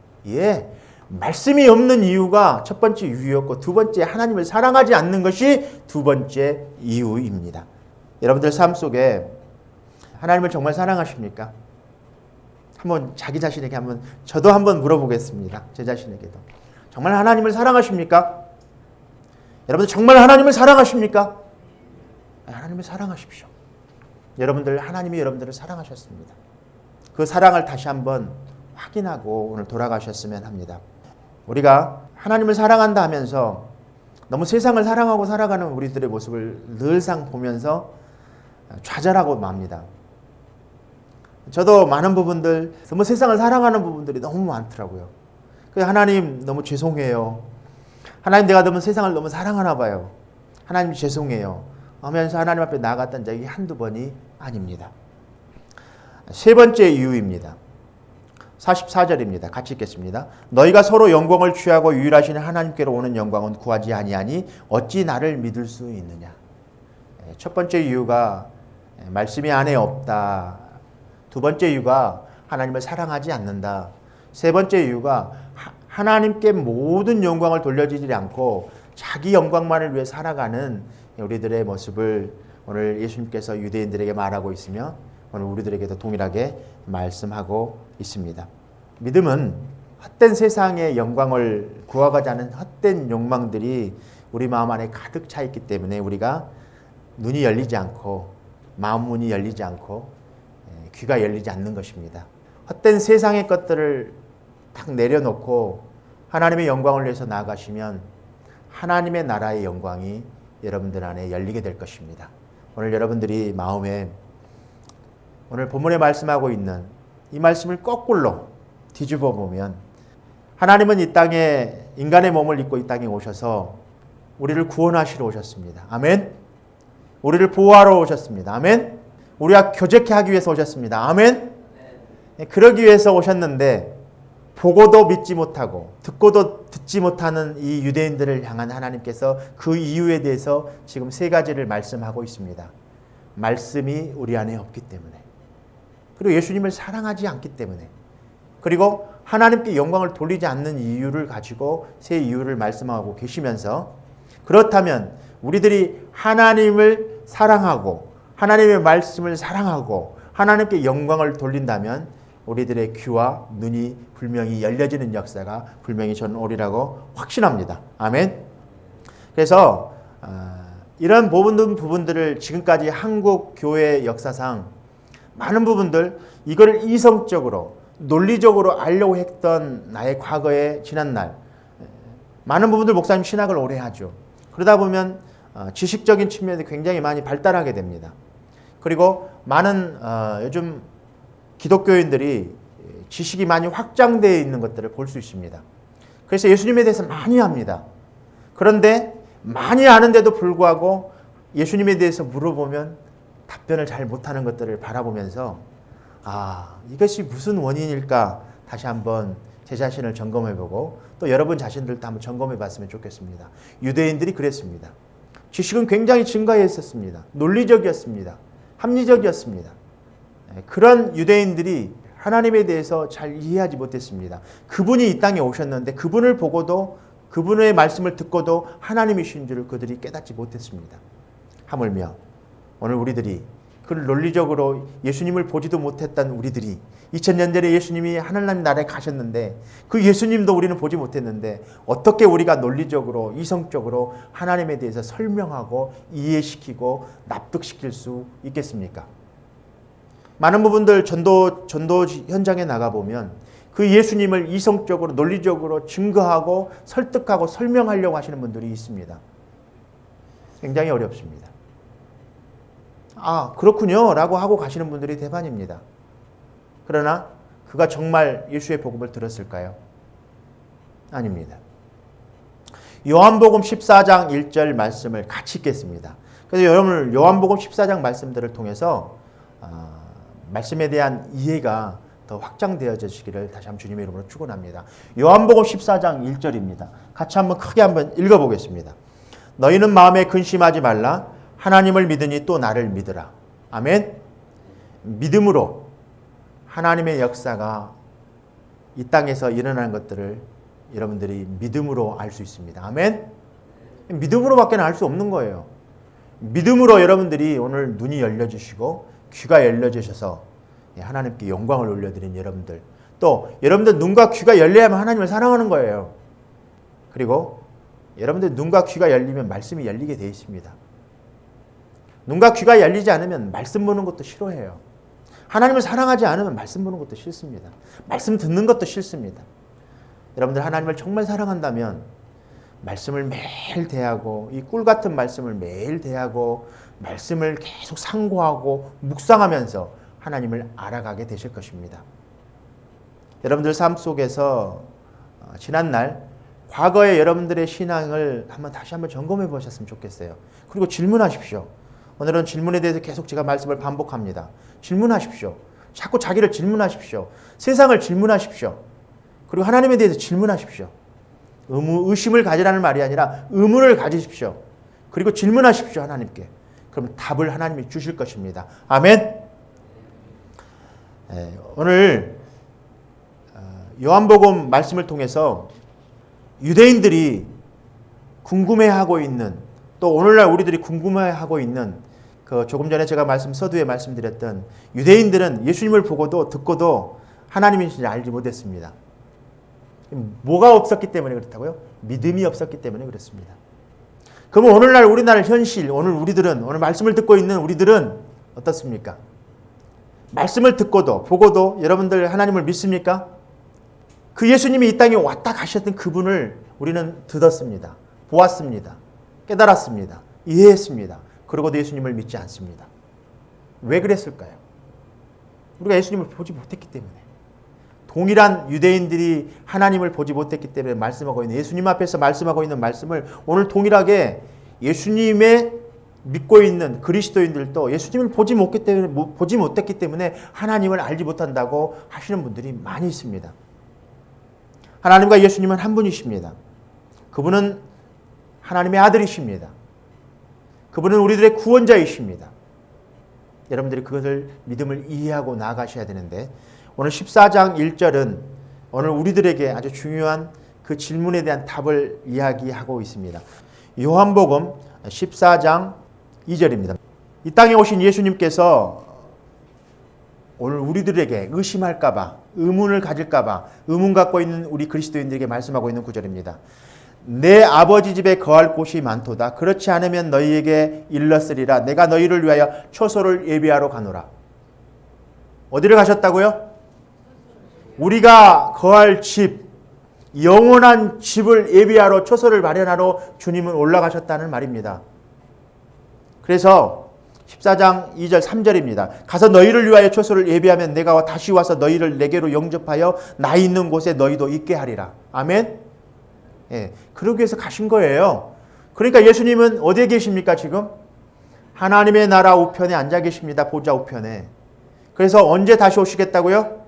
[SPEAKER 1] 말씀이 없는 이유가 첫 번째 이유였고 두 번째 하나님을 사랑하지 않는 것이 두 번째 이유입니다. 여러분들 삶 속에 하나님을 정말 사랑하십니까? 한번 자기 자신에게 저도 한번 물어보겠습니다. 제 자신에게도. 정말 하나님을 사랑하십니까? 여러분들 정말 하나님을 사랑하십니까? 하나님을 사랑하십시오. 여러분들 하나님이 여러분들을 사랑하셨습니다. 그 사랑을 다시 한번 확인하고 오늘 돌아가셨으면 합니다. 우리가 하나님을 사랑한다 하면서 너무 세상을 사랑하고 살아가는 우리들의 모습을 늘상 보면서 좌절하고 맙니다. 저도 많은 부분들, 너무 세상을 사랑하는 부분들이 너무 많더라고요. 하나님 너무 죄송해요. 하나님 내가 너무 세상을 너무 사랑하나 봐요. 하나님 죄송해요. 하면서 하나님 앞에 나아갔던 적이 한두 번이 아닙니다. 세 번째 이유입니다. 44절입니다. 같이 읽겠습니다. 너희가 서로 영광을 취하고 유일하신 하나님께로 오는 영광은 구하지 아니하니 어찌 나를 믿을 수 있느냐. 첫 번째 이유가 말씀이 안에 없다. 두 번째 이유가 하나님을 사랑하지 않는다. 세 번째 이유가 하나님께 모든 영광을 돌려주지 않고 자기 영광만을 위해 살아가는 우리들의 모습을 오늘 예수님께서 유대인들에게 말하고 있으며 오늘 우리들에게도 동일하게 말씀하고 있습니다. 믿음은 헛된 세상의 영광을 구하고자 하는 헛된 욕망들이 우리 마음 안에 가득 차 있기 때문에 우리가 눈이 열리지 않고 마음 문이 열리지 않고 귀가 열리지 않는 것입니다. 헛된 세상의 것들을 딱 내려놓고 하나님의 영광을 위해서 나아가시면 하나님의 나라의 영광이 여러분들 안에 열리게 될 것입니다. 오늘 여러분들이 마음에 오늘 본문에 말씀하고 있는 이 말씀을 거꾸로 뒤집어 보면 하나님은 이 땅에 인간의 몸을 입고 이 땅에 오셔서 우리를 구원하시러 오셨습니다. 아멘. 우리를 보호하러 오셨습니다. 아멘. 우리와 교제케 하기 위해서 오셨습니다. 아멘. 그러기 위해서 오셨는데 보고도 믿지 못하고 듣고도 듣지 못하는 이 유대인들을 향한 하나님께서 그 이유에 대해서 지금 세 가지를 말씀하고 있습니다. 말씀이 우리 안에 없기 때문에, 그리고 예수님을 사랑하지 않기 때문에, 그리고 하나님께 영광을 돌리지 않는 이유를 가지고 세 이유를 말씀하고 계시면서, 그렇다면 우리들이 하나님을 사랑하고 하나님의 말씀을 사랑하고 하나님께 영광을 돌린다면 우리들의 귀와 눈이 분명히 열려지는 역사가 분명히 저는 오리라고 확신합니다. 아멘. 그래서 이런 모든 부분들을 지금까지 한국 교회 역사상 많은 부분들 이거를 이성적으로 논리적으로 알려고 했던 나의 과거의 지난날 많은 부분들 목사님 신학을 오래 하죠. 그러다 보면 지식적인 측면이 굉장히 많이 발달하게 됩니다. 그리고 많은 요즘 기독교인들이 지식이 많이 확장되어 있는 것들을 볼 수 있습니다. 그래서 예수님에 대해서 많이 압니다. 그런데 많이 아는데도 불구하고 예수님에 대해서 물어보면 답변을 잘 못하는 것들을 바라보면서 이것이 무슨 원인일까 다시 한번 제 자신을 점검해보고 또 여러분 자신들도 한번 점검해봤으면 좋겠습니다. 유대인들이 그랬습니다. 지식은 굉장히 증가했었습니다. 논리적이었습니다. 합리적이었습니다. 그런 유대인들이 하나님에 대해서 잘 이해하지 못했습니다. 그분이 이 땅에 오셨는데 그분을 보고도 그분의 말씀을 듣고도 하나님이신 줄을 그들이 깨닫지 못했습니다. 하물며 오늘 우리들이 그를 논리적으로 예수님을 보지도 못했던 우리들이 2000년 전에 예수님이 하나님 나라에 가셨는데 그 예수님도 우리는 보지 못했는데 어떻게 우리가 논리적으로 이성적으로 하나님에 대해서 설명하고 이해시키고 납득시킬 수 있겠습니까? 많은 부분들 전도 현장에 나가보면 그 예수님을 이성적으로 논리적으로 증거하고 설득하고 설명하려고 하시는 분들이 있습니다. 굉장히 어렵습니다. 그렇군요 라고 하고 가시는 분들이 대반입니다. 그러나 그가 정말 예수의 복음을 들었을까요? 아닙니다. 요한복음 14장 1절 말씀을 같이 읽겠습니다. 그래서 여러분 요한복음 14장 말씀들을 통해서 말씀에 대한 이해가 더 확장되어지시기를 다시 한번 주님의 이름으로 축원합니다. 요한복음 14장 1절입니다. 같이 한번 크게 한번 읽어보겠습니다. 너희는 마음에 근심하지 말라. 하나님을 믿으니 또 나를 믿으라. 아멘. 믿음으로 하나님의 역사가 이 땅에서 일어나는 것들을 여러분들이 믿음으로 알 수 있습니다. 아멘. 믿음으로밖에 알 수 없는 거예요. 믿음으로 여러분들이 오늘 눈이 열려주시고 귀가 열려주셔서 하나님께 영광을 올려드린 여러분들, 또 여러분들 눈과 귀가 열려야만 하나님을 사랑하는 거예요. 그리고 여러분들 눈과 귀가 열리면 말씀이 열리게 되어 있습니다. 눈과 귀가 열리지 않으면 말씀 보는 것도 싫어해요. 하나님을 사랑하지 않으면 말씀 보는 것도 싫습니다. 말씀 듣는 것도 싫습니다. 여러분들 하나님을 정말 사랑한다면 말씀을 매일 대하고 이 꿀 같은 말씀을 매일 대하고 말씀을 계속 상고하고 묵상하면서 하나님을 알아가게 되실 것입니다. 여러분들 삶 속에서 지난날 과거의 여러분들의 신앙을 다시 한번 점검해 보셨으면 좋겠어요. 그리고 질문하십시오. 오늘은 질문에 대해서 계속 제가 말씀을 반복합니다. 질문하십시오. 자꾸 자기를 질문하십시오. 세상을 질문하십시오. 그리고 하나님에 대해서 질문하십시오. 의심을 가지라는 말이 아니라 의문을 가지십시오. 그리고 질문하십시오. 하나님께. 그럼 답을 하나님이 주실 것입니다. 아멘. 오늘 요한복음 말씀을 통해서 유대인들이 궁금해하고 있는, 또 오늘날 우리들이 궁금해하고 있는 그 조금 전에 제가 서두에 말씀드렸던 유대인들은 예수님을 보고도 듣고도 하나님인지 알지 못했습니다. 뭐가 없었기 때문에 그렇다고요? 믿음이 없었기 때문에 그렇습니다. 그러면 오늘날 우리나라 현실, 오늘 말씀을 듣고 있는 우리들은 어떻습니까? 말씀을 듣고도 보고도 여러분들 하나님을 믿습니까? 그 예수님이 이 땅에 왔다 가셨던 그분을 우리는 듣었습니다. 보았습니다. 깨달았습니다. 이해했습니다. 그러고도 예수님을 믿지 않습니다. 왜 그랬을까요? 우리가 예수님을 보지 못했기 때문에. 동일한 유대인들이 하나님을 보지 못했기 때문에 말씀하고 있는, 예수님 앞에서 말씀하고 있는 말씀을 오늘 동일하게 예수님의 믿고 있는 그리스도인들도 예수님을 보지 못했기 때문에 하나님을 알지 못한다고 하시는 분들이 많이 있습니다. 하나님과 예수님은 한 분이십니다. 그분은 하나님의 아들이십니다. 그분은 우리들의 구원자이십니다. 여러분들이 그것을 믿음을 이해하고 나아가셔야 되는데, 오늘 14장 1절은 오늘 우리들에게 아주 중요한 그 질문에 대한 답을 이야기하고 있습니다. 요한복음 14장 2절입니다. 이 땅에 오신 예수님께서 오늘 우리들에게 의심할까봐, 의문을 가질까봐, 의문 갖고 있는 우리 그리스도인들에게 말씀하고 있는 구절입니다. 내 아버지 집에 거할 곳이 많도다. 그렇지 않으면 너희에게 일렀으리라. 내가 너희를 위하여 처소를 예비하러 가노라. 어디를 가셨다고요? 우리가 거할 집, 영원한 집을 예비하러 처소를 마련하러 주님은 올라가셨다는 말입니다. 그래서 14장 2절 3절입니다. 가서 너희를 위하여 처소를 예비하면 내가 다시 와서 너희를 내게로 영접하여 나 있는 곳에 너희도 있게 하리라. 아멘. 예, 그러기 위해서 가신 거예요. 그러니까 예수님은 어디에 계십니까 지금? 하나님의 나라 우편에 앉아 계십니다. 보좌 우편에. 그래서 언제 다시 오시겠다고요?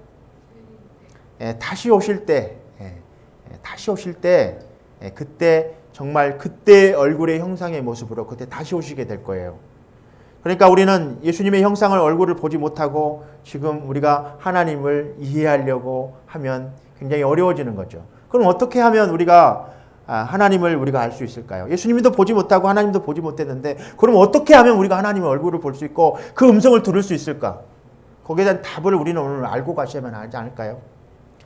[SPEAKER 1] 예, 다시 오실 때, 그때 정말 그때의 얼굴의 형상의 모습으로 그때 다시 오시게 될 거예요. 그러니까 우리는 예수님의 형상을 얼굴을 보지 못하고 지금 우리가 하나님을 이해하려고 하면 굉장히 어려워지는 거죠. 그럼 어떻게 하면 우리가 하나님을 우리가 알 수 있을까요? 예수님도 보지 못하고 하나님도 보지 못했는데 그럼 어떻게 하면 우리가 하나님의 얼굴을 볼 수 있고 그 음성을 들을 수 있을까? 거기에 대한 답을 우리는 오늘 알고 가셔야만 하지 않을까요?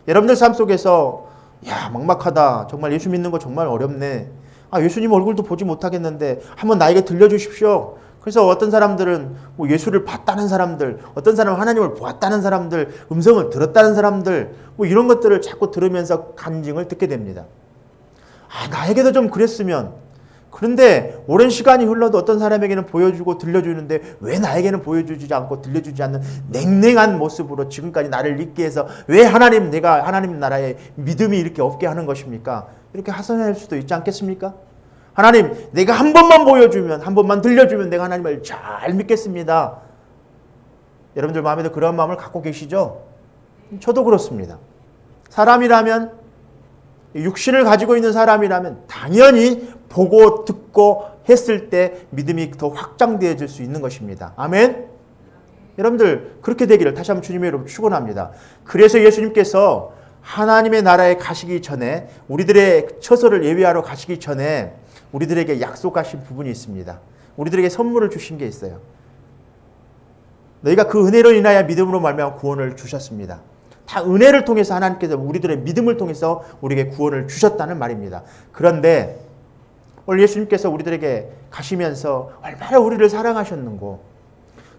[SPEAKER 1] 여러분들 삶 속에서 막막하다. 정말 예수 믿는 거 정말 어렵네. 예수님 얼굴도 보지 못하겠는데 한번 나에게 들려주십시오. 그래서 어떤 사람들은 예수를 봤다는 사람들, 어떤 사람은 하나님을 보았다는 사람들, 음성을 들었다는 사람들, 이런 것들을 자꾸 들으면서 간증을 듣게 됩니다. 나에게도 좀 그랬으면. 그런데 오랜 시간이 흘러도 어떤 사람에게는 보여주고 들려주는데 왜 나에게는 보여주지 않고 들려주지 않는 냉랭한 모습으로 지금까지 나를 잊게 해서 왜 내가 하나님 나라의 믿음이 이렇게 없게 하는 것입니까? 이렇게 하소연할 수도 있지 않겠습니까? 하나님, 내가 한 번만 보여주면, 한 번만 들려주면 내가 하나님을 잘 믿겠습니다. 여러분들 마음에도 그런 마음을 갖고 계시죠? 저도 그렇습니다. 사람이라면, 육신을 가지고 있는 사람이라면 당연히 보고 듣고 했을 때 믿음이 더 확장되어질 수 있는 것입니다. 아멘? 여러분들 그렇게 되기를 다시 한번 주님의 이름으로 축원합니다. 그래서 예수님께서 하나님의 나라에 가시기 전에 우리들의 처소를 예비하러 가시기 전에 우리들에게 약속하신 부분이 있습니다. 우리들에게 선물을 주신 게 있어요. 너희가 그 은혜로 인하여 믿음으로 말미암아 구원을 주셨습니다. 다 은혜를 통해서 하나님께서 우리들의 믿음을 통해서 우리에게 구원을 주셨다는 말입니다. 그런데 오늘 예수님께서 우리들에게 가시면서 얼마나 우리를 사랑하셨는고,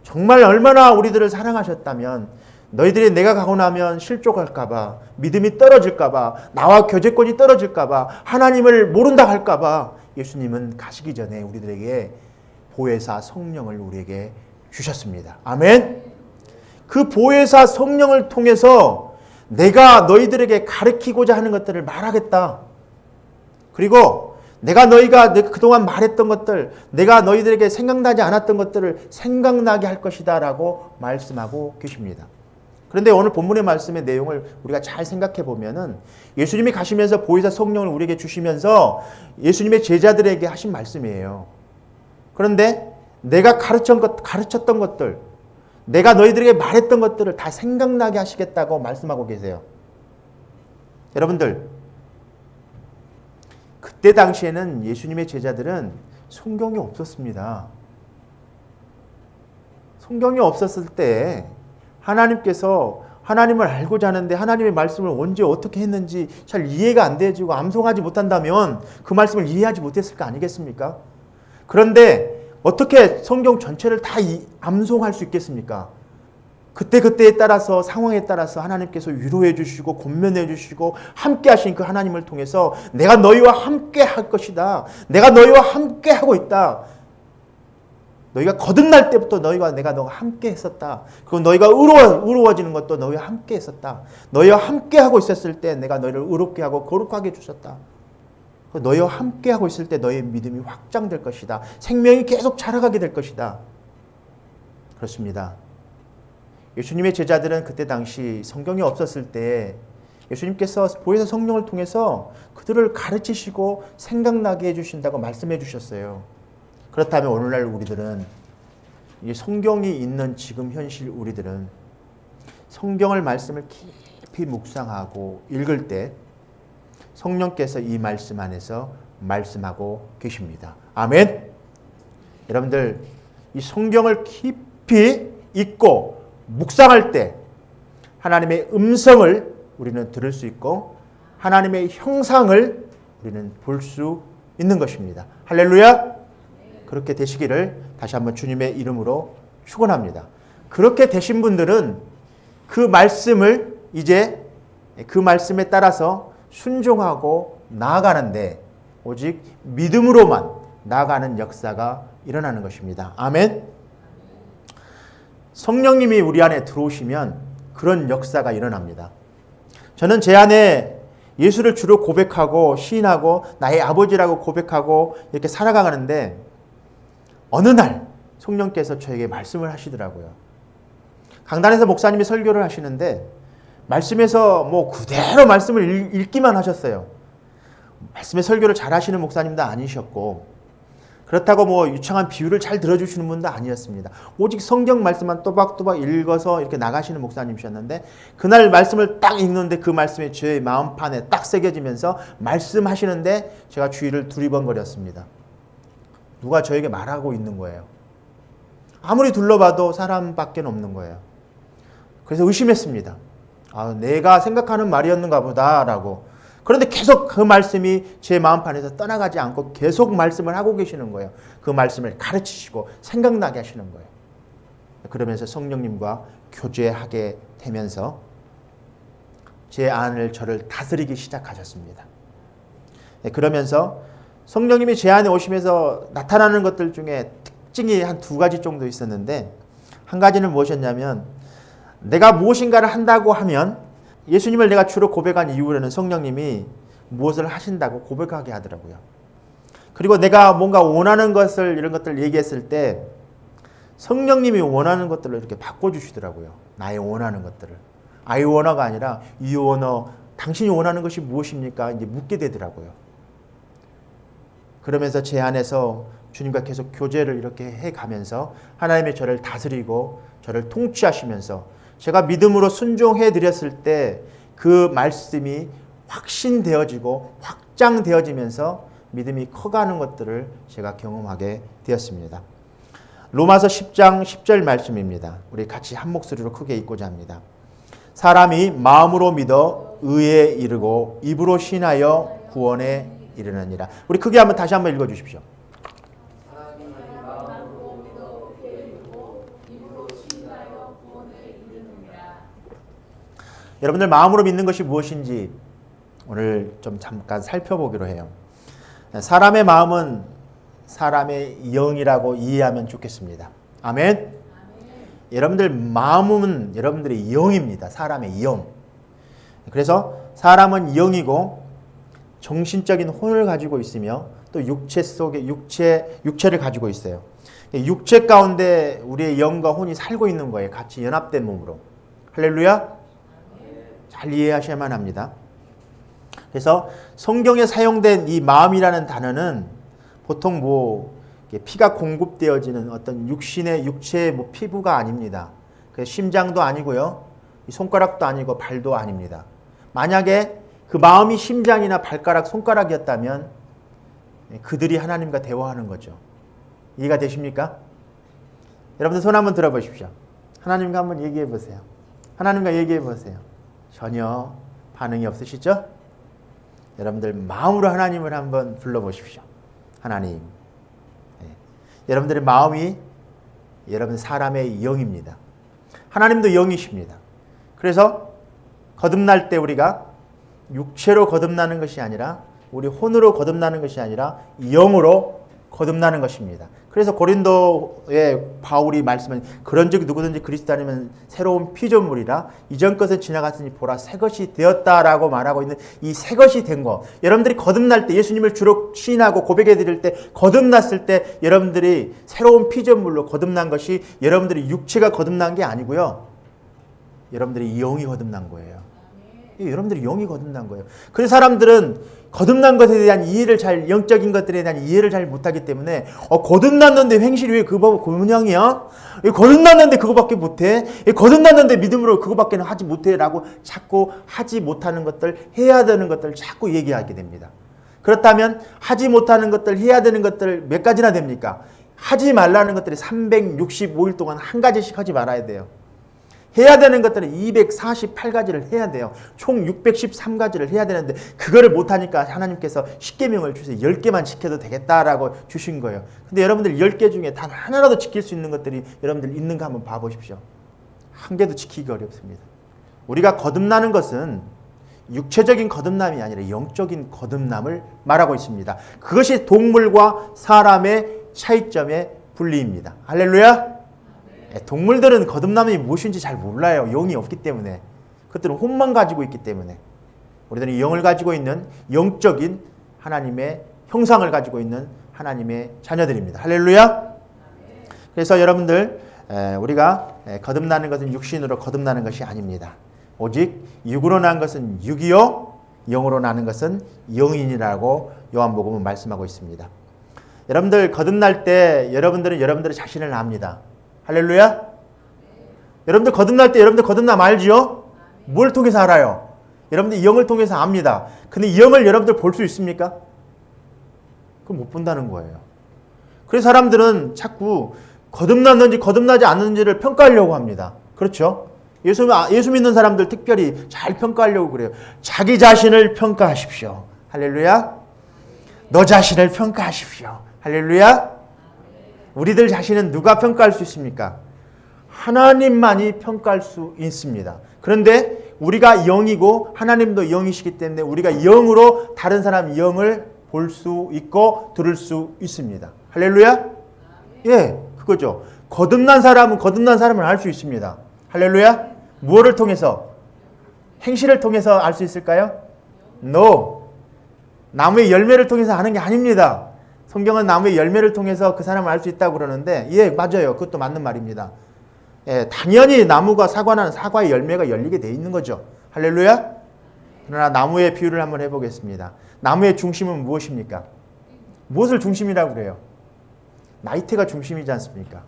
[SPEAKER 1] 정말 얼마나 우리들을 사랑하셨다면 너희들이 내가 가고 나면 실족할까봐, 믿음이 떨어질까봐, 나와 교제권이 떨어질까봐, 하나님을 모른다 할까봐 예수님은 가시기 전에 우리들에게 보혜사 성령을 우리에게 주셨습니다. 아멘. 그 보혜사 성령을 통해서 내가 너희들에게 가르치고자 하는 것들을 말하겠다. 그리고 너희가 그동안 말했던 것들, 내가 너희들에게 생각나지 않았던 것들을 생각나게 할 것이다 라고 말씀하고 계십니다. 그런데 오늘 본문의 말씀의 내용을 우리가 잘 생각해 보면은 예수님이 가시면서 보혜사 성령을 우리에게 주시면서 예수님의 제자들에게 하신 말씀이에요. 그런데 내가 가르쳤던 것들, 내가 너희들에게 말했던 것들을 다 생각나게 하시겠다고 말씀하고 계세요. 여러분들, 그때 당시에는 예수님의 제자들은 성경이 없었습니다. 성경이 없었을 때 하나님께서 하나님을 알고자 하는데 하나님의 말씀을 언제 어떻게 했는지 잘 이해가 안 되어지고 암송하지 못한다면 그 말씀을 이해하지 못했을 거 아니겠습니까? 그런데 어떻게 성경 전체를 다 암송할 수 있겠습니까? 그때그때에 따라서 상황에 따라서 하나님께서 위로해 주시고 권면해 주시고 함께 하신 그 하나님을 통해서 내가 너희와 함께 할 것이다. 내가 너희와 함께 하고 있다. 너희가 거듭날 때부터 내가 너와 함께 했었다. 그리고 너희가 의로워지는 것도 너희와 함께 했었다. 너희와 함께 하고 있었을 때 내가 너희를 의롭게 하고 거룩하게 해주셨다. 너희와 함께 하고 있을 때 너희의 믿음이 확장될 것이다. 생명이 계속 자라가게 될 것이다. 그렇습니다. 예수님의 제자들은 그때 당시 성경이 없었을 때 예수님께서 보혜사 성령을 통해서 그들을 가르치시고 생각나게 해주신다고 말씀해 주셨어요. 그렇다면 오늘날 우리들은 이 성경이 있는 지금 현실 우리들은 성경을 말씀을 깊이 묵상하고 읽을 때 성령께서 이 말씀 안에서 말씀하고 계십니다. 아멘. 여러분들 이 성경을 깊이 읽고 묵상할 때 하나님의 음성을 우리는 들을 수 있고 하나님의 형상을 우리는 볼 수 있는 것입니다. 할렐루야! 그렇게 되시기를 다시 한번 주님의 이름으로 축원합니다. 그렇게 되신 분들은 그 말씀을 이제 그 말씀에 따라서 순종하고 나아가는데 오직 믿음으로만 나아가는 역사가 일어나는 것입니다. 아멘. 성령님이 우리 안에 들어오시면 그런 역사가 일어납니다. 저는 제 안에 예수를 주로 고백하고 시인하고 나의 아버지라고 고백하고 이렇게 살아가는데 어느 날 성령께서 저에게 말씀을 하시더라고요. 강단에서 목사님이 설교를 하시는데 말씀에서 그대로 말씀을 읽기만 하셨어요. 말씀의 설교를 잘 하시는 목사님도 아니셨고 그렇다고 유창한 비유를 잘 들어주시는 분도 아니었습니다. 오직 성경 말씀만 또박또박 읽어서 이렇게 나가시는 목사님이셨는데 그날 말씀을 딱 읽는데 그 말씀이 제 마음판에 딱 새겨지면서 말씀하시는데 제가 주위를 두리번거렸습니다. 누가 저에게 말하고 있는 거예요. 아무리 둘러봐도 사람밖에 없는 거예요. 그래서 의심했습니다. 내가 생각하는 말이었는가 보다라고. 그런데 계속 그 말씀이 제 마음판에서 떠나가지 않고 계속 말씀을 하고 계시는 거예요. 그 말씀을 가르치시고 생각나게 하시는 거예요. 그러면서 성령님과 교제하게 되면서 제 안을 저를 다스리기 시작하셨습니다. 그러면서 성령님이 제 안에 오시면서 나타나는 것들 중에 특징이 한 2가지 정도 있었는데 한 가지는 무엇이었냐면 내가 무엇인가를 한다고 하면 예수님을 내가 주로 고백한 이후로는 성령님이 무엇을 하신다고 고백하게 하더라고요. 그리고 내가 뭔가 원하는 것을 이런 것들 얘기했을 때 성령님이 원하는 것들을 이렇게 바꿔주시더라고요. 나의 원하는 것들을. I wanna가 아니라 you wanna, 당신이 원하는 것이 무엇입니까? 이제 묻게 되더라고요. 그러면서 제 안에서 주님과 계속 교제를 이렇게 해가면서 하나님의 저를 다스리고 저를 통치하시면서 제가 믿음으로 순종해 드렸을 때 그 말씀이 확신되어지고 확장되어지면서 믿음이 커가는 것들을 제가 경험하게 되었습니다. 로마서 10장 10절 말씀입니다. 우리 같이 한 목소리로 크게 읽고자 합니다. 사람이 마음으로 믿어 의에 이르고 입으로 신하여 구원에 이르느니라. 우리 크게 한번 다시 한번 읽어주십시오. 여러분들 마음으로 믿는 것이 무엇인지 오늘 좀 잠깐 살펴보기로 해요. 사람의 마음은 사람의 영이라고 이해하면 좋겠습니다. 아멘. 여러분들 마음은 여러분들의 영입니다. 사람의 영. 그래서 사람은 영이고 정신적인 혼을 가지고 있으며 또 육체 속에 육체를 가지고 있어요. 육체 가운데 우리의 영과 혼이 살고 있는 거예요. 같이 연합된 몸으로. 할렐루야. 잘 이해하셔야만 합니다. 그래서 성경에 사용된 이 마음이라는 단어는 보통 피가 공급되어지는 어떤 육체의 피부가 아닙니다. 심장도 아니고요. 손가락도 아니고 발도 아닙니다. 만약에 그 마음이 심장이나 발가락, 손가락이었다면 그들이 하나님과 대화하는 거죠. 이해가 되십니까? 여러분들 손 한번 들어보십시오. 하나님과 한번 얘기해 보세요. 하나님과 얘기해 보세요. 전혀 반응이 없으시죠? 여러분들 마음으로 하나님을 한번 불러보십시오. 하나님. 여러분들의 마음이 여러분 사람의 영입니다. 하나님도 영이십니다. 그래서 거듭날 때 우리가 육체로 거듭나는 것이 아니라 우리 혼으로 거듭나는 것이 아니라 영으로 거듭나는 것입니다. 그래서 고린도에 바울이 말씀한 그런즉 누구든지 그리스도 안이면 새로운 피조물이라 이전 것은 지나갔으니 보라 새 것이 되었다라고 말하고 있는 이 새 것이 된 것. 여러분들이 거듭날 때 예수님을 주로 시인하고 고백해 드릴 때 거듭났을 때 여러분들이 새로운 피조물로 거듭난 것이 여러분들이 육체가 거듭난 게 아니고요. 여러분들이 영이 거듭난 거예요. 여러분들이 영이 거듭난 거예요. 그래서 사람들은 거듭난 것에 대한 이해를 영적인 것들에 대한 이해를 잘 못하기 때문에 거듭났는데 행실이 왜 그거 그 모양이야? 거듭났는데 그거밖에 못해? 거듭났는데 믿음으로 그거밖에 하지 못해? 라고 자꾸 하지 못하는 것들, 해야 되는 것들 자꾸 얘기하게 됩니다. 그렇다면 하지 못하는 것들, 해야 되는 것들 몇 가지나 됩니까? 하지 말라는 것들이 365일 동안 한 가지씩 하지 말아야 돼요. 해야 되는 것들은 248가지를 해야 돼요. 총 613가지를 해야 되는데 그거를 못하니까 하나님께서 10계명을 주세요. 10개만 지켜도 되겠다라고 주신 거예요. 근데 여러분들 10개 중에 단 하나라도 지킬 수 있는 것들이 여러분들 있는가 한번 봐보십시오. 한 개도 지키기 어렵습니다. 우리가 거듭나는 것은 육체적인 거듭남이 아니라 영적인 거듭남을 말하고 있습니다. 그것이 동물과 사람의 차이점의 분리입니다. 할렐루야. 동물들은 거듭남이 무엇인지 잘 몰라요. 영이 없기 때문에. 그것들은 혼만 가지고 있기 때문에. 우리들은 영을 가지고 있는 영적인 하나님의 형상을 가지고 있는 하나님의 자녀들입니다. 할렐루야. 그래서 여러분들 우리가 거듭나는 것은 육신으로 거듭나는 것이 아닙니다. 오직 육으로 난 것은 육이요 영으로 나는 것은 영인이라고 요한복음은 말씀하고 있습니다. 여러분들 거듭날 때 여러분들은 여러분들의 자신을 압니다. 할렐루야. 여러분들 거듭날 때 여러분들 거듭남 알지요? 뭘 통해서 알아요? 여러분들 영을 통해서 압니다. 근데 영을 여러분들 볼 수 있습니까? 그건 못 본다는 거예요. 그래서 사람들은 자꾸 거듭났는지 거듭나지 않는지를 평가하려고 합니다. 그렇죠? 예수 믿는 사람들 특별히 잘 평가하려고 그래요. 자기 자신을 평가하십시오. 할렐루야. 너 자신을 평가하십시오. 할렐루야. 우리들 자신은 누가 평가할 수 있습니까? 하나님만이 평가할 수 있습니다. 그런데 우리가 영이고 하나님도 영이시기 때문에 우리가 영으로 다른 사람 영을 볼 수 있고 들을 수 있습니다. 할렐루야? 예, 그거죠. 거듭난 사람은 거듭난 사람을 알 수 있습니다. 할렐루야? 무엇을 통해서? 행실을 통해서 알 수 있을까요? No. 나무의 열매를 통해서 아는 게 아닙니다. 성경은 나무의 열매를 통해서 그 사람을 알 수 있다고 그러는데 예, 맞아요. 그것도 맞는 말입니다. 예, 당연히 나무가 사과나는 사과의 열매가 열리게 돼 있는 거죠. 할렐루야? 그러나 나무의 비유를 한번 해보겠습니다. 나무의 중심은 무엇입니까? 무엇을 중심이라고 그래요? 나이테가 중심이지 않습니까?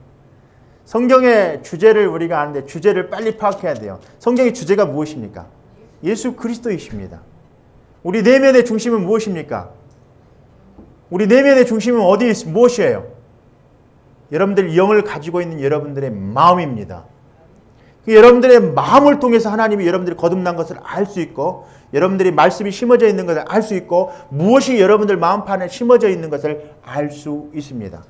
[SPEAKER 1] 성경의 주제를 우리가 아는데 주제를 빨리 파악해야 돼요. 성경의 주제가 무엇입니까? 예수 그리스도이십니다. 우리 내면의 중심은 무엇입니까? 우리 내면의 중심은 무엇이에요? 여러분들 영을 가지고 있는 여러분들의 마음입니다. 여러분들의 마음을 통해서 하나님이 여러분들이 거듭난 것을 알 수 있고 여러분들이 말씀이 심어져 있는 것을 알 수 있고 무엇이 여러분들 마음판에 심어져 있는 것을 알 수 있습니다.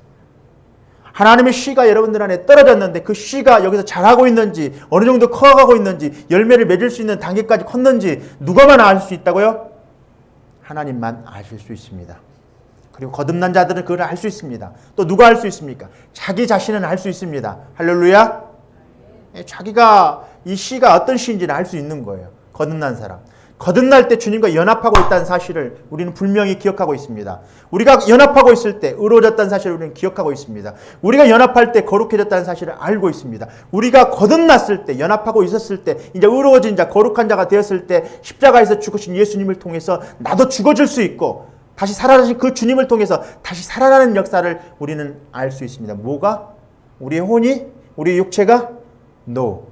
[SPEAKER 1] 하나님의 씨가 여러분들 안에 떨어졌는데 그 씨가 여기서 자라고 있는지 어느 정도 커가고 있는지 열매를 맺을 수 있는 단계까지 컸는지 누가만 알 수 있다고요? 하나님만 아실 수 있습니다. 그리고 거듭난 자들은 그걸 알 수 있습니다. 또 누가 알 수 있습니까? 자기 자신은 알 수 있습니다. 할렐루야. 자기가 이 씨가 어떤 씨인지는 알 수 있는 거예요. 거듭난 사람. 거듭날 때 주님과 연합하고 있다는 사실을 우리는 분명히 기억하고 있습니다. 우리가 연합하고 있을 때 의로워졌다는 사실을 우리는 기억하고 있습니다. 우리가 연합할 때 거룩해졌다는 사실을 알고 있습니다. 우리가 거듭났을 때 연합하고 있었을 때 이제 의로워진 자 거룩한 자가 되었을 때 십자가에서 죽으신 예수님을 통해서 나도 죽어질 수 있고 다시 살아나신 그 주님을 통해서 다시 살아나는 역사를 우리는 알 수 있습니다. 뭐가? 우리의 혼이? 우리의 육체가? No.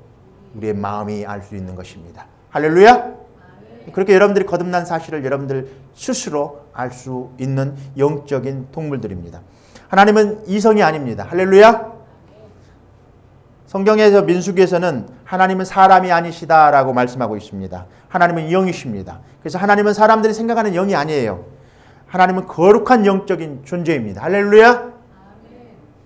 [SPEAKER 1] 우리의 마음이 알 수 있는 것입니다. 할렐루야. 그렇게 여러분들이 거듭난 사실을 여러분들 스스로 알 수 있는 영적인 동물들입니다. 하나님은 이성이 아닙니다. 할렐루야. 성경에서 민수기에서는 하나님은 사람이 아니시다라고 말씀하고 있습니다. 하나님은 영이십니다. 그래서 하나님은 사람들이 생각하는 영이 아니에요. 하나님은 거룩한 영적인 존재입니다. 할렐루야.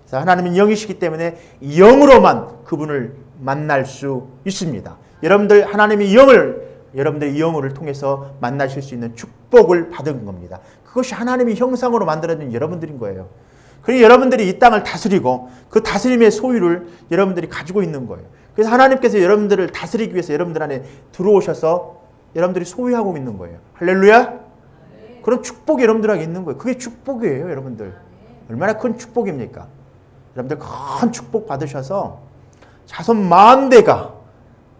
[SPEAKER 1] 그래서 하나님은 영이시기 때문에 영으로만 그분을 만날 수 있습니다. 여러분들 하나님의 영을 여러분들의 영혼을 통해서 만나실 수 있는 축복을 받은 겁니다. 그것이 하나님의 형상으로 만들어진 여러분들인 거예요. 그리고 여러분들이 이 땅을 다스리고 그 다스림의 소유를 여러분들이 가지고 있는 거예요. 그래서 하나님께서 여러분들을 다스리기 위해서 여러분들 안에 들어오셔서 여러분들이 소유하고 있는 거예요. 할렐루야. 그런 축복이 여러분들에게 있는 거예요. 그게 축복이에요, 여러분들. 얼마나 큰 축복입니까? 여러분들 큰 축복 받으셔서 자손 만대가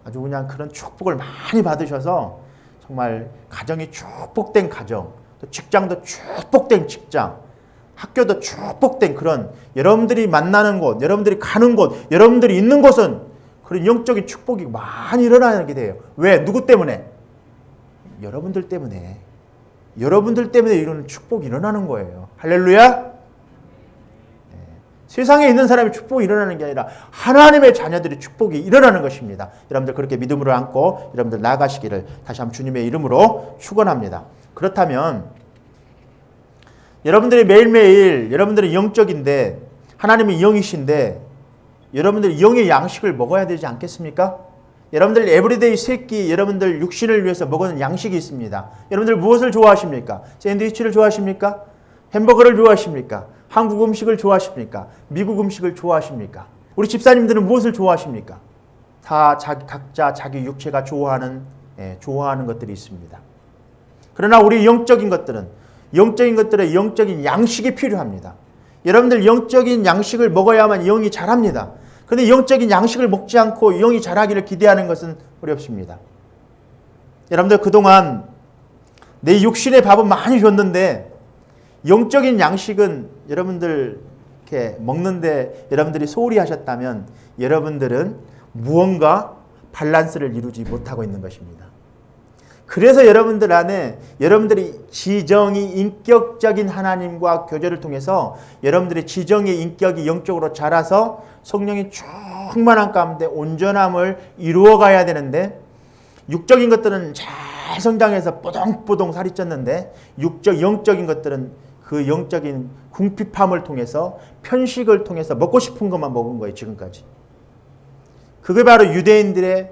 [SPEAKER 1] 아주 그냥 그런 축복을 많이 받으셔서 정말 가정이 축복된 가정, 또 직장도 축복된 직장, 학교도 축복된 그런 여러분들이 만나는 곳, 여러분들이 가는 곳, 여러분들이 있는 곳은 그런 영적인 축복이 많이 일어나게 돼요. 왜? 누구 때문에? 여러분들 때문에. 여러분들 때문에 이런 축복이 일어나는 거예요. 할렐루야. 세상에 있는 사람의 축복이 일어나는 게 아니라 하나님의 자녀들의 축복이 일어나는 것입니다. 여러분들 그렇게 믿음으로 안고 여러분들 나아가시기를 다시 한번 주님의 이름으로 축원합니다. 그렇다면 여러분들이 매일매일 여러분들이 영적인데 하나님이 영이신데 여러분들이 영의 양식을 먹어야 되지 않겠습니까? 여러분들 에브리데이 세끼 여러분들 육신을 위해서 먹는 양식이 있습니다. 여러분들 무엇을 좋아하십니까? 샌드위치를 좋아하십니까? 햄버거를 좋아하십니까? 한국 음식을 좋아하십니까? 미국 음식을 좋아하십니까? 우리 집사님들은 무엇을 좋아하십니까? 다 각자 자기 육체가 좋아하는 것들이 있습니다. 그러나 우리 영적인 것들의 영적인 양식이 필요합니다. 여러분들 영적인 양식을 먹어야만 영이 자랍니다. 그런데 영적인 양식을 먹지 않고 영이 자라기를 기대하는 것은 어렵습니다. 여러분들 그동안 내 육신의 밥은 많이 줬는데 영적인 양식은 여러분들 이렇게 먹는데 여러분들이 소홀히 하셨다면 여러분들은 무언가 밸런스를 이루지 못하고 있는 것입니다. 그래서 여러분들 안에 여러분들이 지정이 인격적인 하나님과 교제를 통해서 여러분들의 지정의 인격이 영적으로 자라서 성령이 충만한 가운데 온전함을 이루어가야 되는데 육적인 것들은 잘 성장해서 뽀동뽀동 살이 쪘는데 영적인 것들은 그 영적인 궁핍함을 통해서 편식을 통해서 먹고 싶은 것만 먹은 거예요. 지금까지. 그게 바로 유대인들의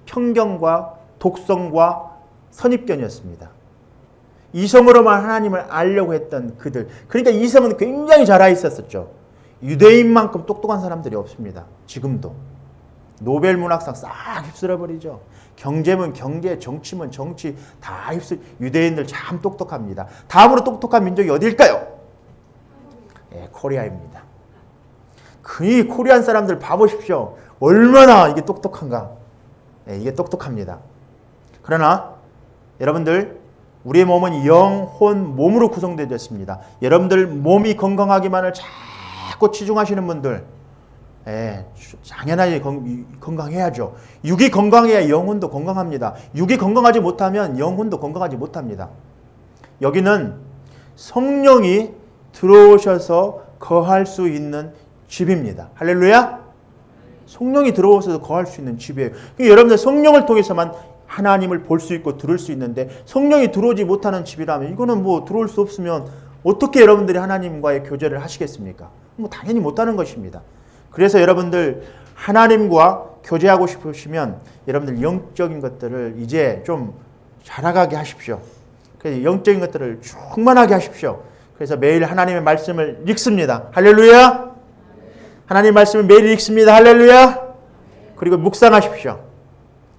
[SPEAKER 1] 편견과 독성과 선입견이었습니다. 이성으로만 하나님을 알려고 했던 그들. 그러니까 이성은 굉장히 자라 있었었죠. 유대인만큼 똑똑한 사람들이 없습니다. 지금도. 노벨 문학상 싹 휩쓸어버리죠. 경제면 경제, 정치면 정치 다 유대인들 참 똑똑합니다. 다음으로 똑똑한 민족이 어디일까요? 코리아입니다. 그 코리안 사람들 봐보십시오. 얼마나 이게 똑똑한가. 이게 똑똑합니다. 그러나 여러분들 우리의 몸은 영, 혼, 몸으로 구성되어 있습니다. 여러분들 몸이 건강하기만을 자꾸 치중하시는 분들 당연하게 건강해야죠. 육이 건강해야 영혼도 건강합니다. 육이 건강하지 못하면 영혼도 건강하지 못합니다. 여기는 성령이 들어오셔서 거할 수 있는 집입니다. 할렐루야. 성령이 들어오셔서 거할 수 있는 집이에요. 여러분들 성령을 통해서만 하나님을 볼 수 있고 들을 수 있는데 성령이 들어오지 못하는 집이라면 이거는 뭐 들어올 수 없으면 어떻게 여러분들이 하나님과의 교제를 하시겠습니까? 뭐 당연히 못하는 것입니다. 그래서 여러분들 하나님과 교제하고 싶으시면 여러분들 영적인 것들을 이제 좀 자라가게 하십시오. 그래서 영적인 것들을 충만하게 하십시오. 그래서 매일 하나님의 말씀을 읽습니다. 할렐루야. 하나님의 말씀을 매일 읽습니다. 할렐루야. 그리고 묵상하십시오.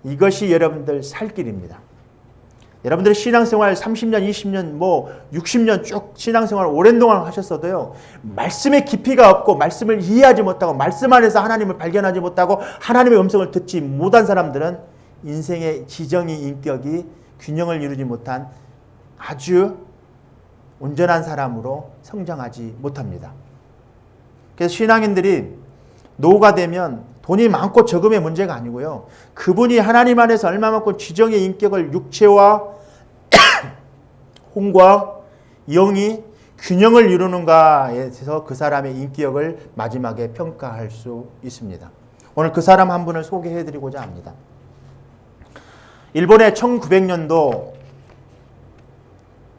[SPEAKER 1] 이것이 여러분들 살 길입니다. 여러분들 신앙생활 30년, 20년, 60년 쭉 신앙생활 오랜 동안 하셨어도요. 말씀의 깊이가 없고 말씀을 이해하지 못하고 말씀 안에서 하나님을 발견하지 못하고 하나님의 음성을 듣지 못한 사람들은 인생의 지정의 인격이 균형을 이루지 못한 아주 온전한 사람으로 성장하지 못합니다. 그래서 신앙인들이 노후가 되면 돈이 많고 적음의 문제가 아니고요. 그분이 하나님 안에서 얼마만큼 지정의 인격을 육체와 혼과 영이 균형을 이루는가에 대해서 그 사람의 인격을 마지막에 평가할 수 있습니다. 오늘 그 사람 한 분을 소개해드리고자 합니다. 일본의 1900년도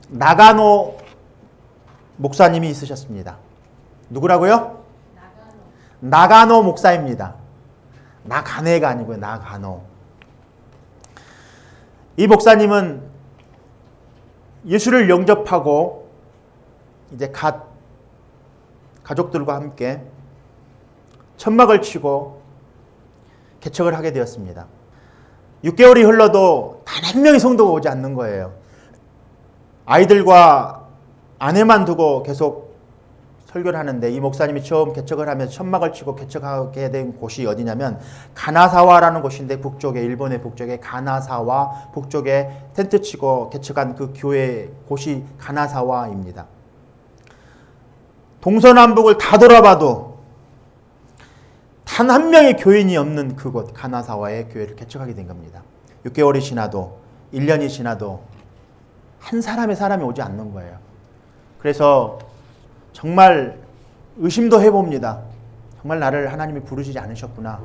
[SPEAKER 1] 나가노 목사님이 있으셨습니다. 누구라고요? 나가노 목사입니다. 나가네가 아니고요. 나가노. 이 목사님은 예수를 영접하고 이제 가족들과 함께 천막을 치고 개척을 하게 되었습니다. 6개월이 흘러도 단 한 명의 성도가 오지 않는 거예요. 아이들과 아내만 두고 계속 설교를 하는데 이 목사님이 처음 개척을 하면서 천막을 치고 개척하게 된 곳이 어디냐면 가나사와라는 곳인데 북쪽에 일본의 북쪽에 가나사와 북쪽에 텐트 치고 개척한 그 교회 곳이 가나사와입니다. 동서남북을 다 돌아봐도 단 한 명의 교인이 없는 그곳 가나사와의 교회를 개척하게 된 겁니다. 6개월이 지나도 1년이 지나도 한 사람이 오지 않는 거예요. 그래서 정말 의심도 해봅니다. 정말 나를 하나님이 부르시지 않으셨구나.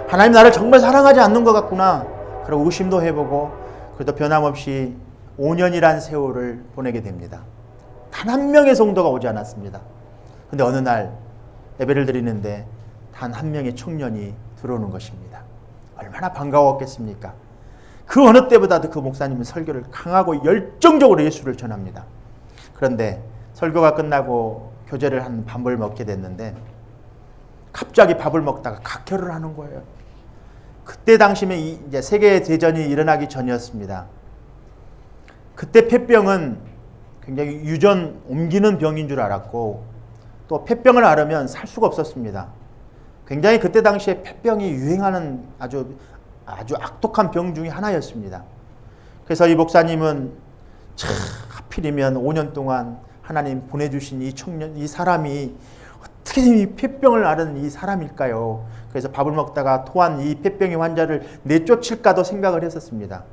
[SPEAKER 1] 하나님 나를 정말 사랑하지 않는 것 같구나. 그리고 의심도 해보고 그래도 변함없이 5년이란 세월을 보내게 됩니다. 단 한 명의 성도가 오지 않았습니다. 근데 어느 날 예배를 드리는데 단 한 명의 청년이 들어오는 것입니다. 얼마나 반가웠겠습니까? 그 어느 때보다도 그 목사님은 설교를 강하고 열정적으로 예수를 전합니다. 그런데 설교가 끝나고 교제를 한 밥을 먹게 됐는데 갑자기 밥을 먹다가 각혈을 하는 거예요. 그때 당시면 이제 세계 대전이 일어나기 전이었습니다. 그때 폐병은 굉장히 유전 옮기는 병인 줄 알았고 또 폐병을 앓으면 살 수가 없었습니다. 굉장히 그때 당시에 폐병이 유행하는 아주 악독한 병 중에 하나였습니다. 그래서 이 목사님은 참 하필이면 5년 동안 하나님 보내주신 이 청년, 이 사람이 어떻게 이 폐병을 앓은 이 사람일까요? 그래서 밥을 먹다가 토한 이 폐병의 환자를 내쫓을까도 생각을 했었습니다.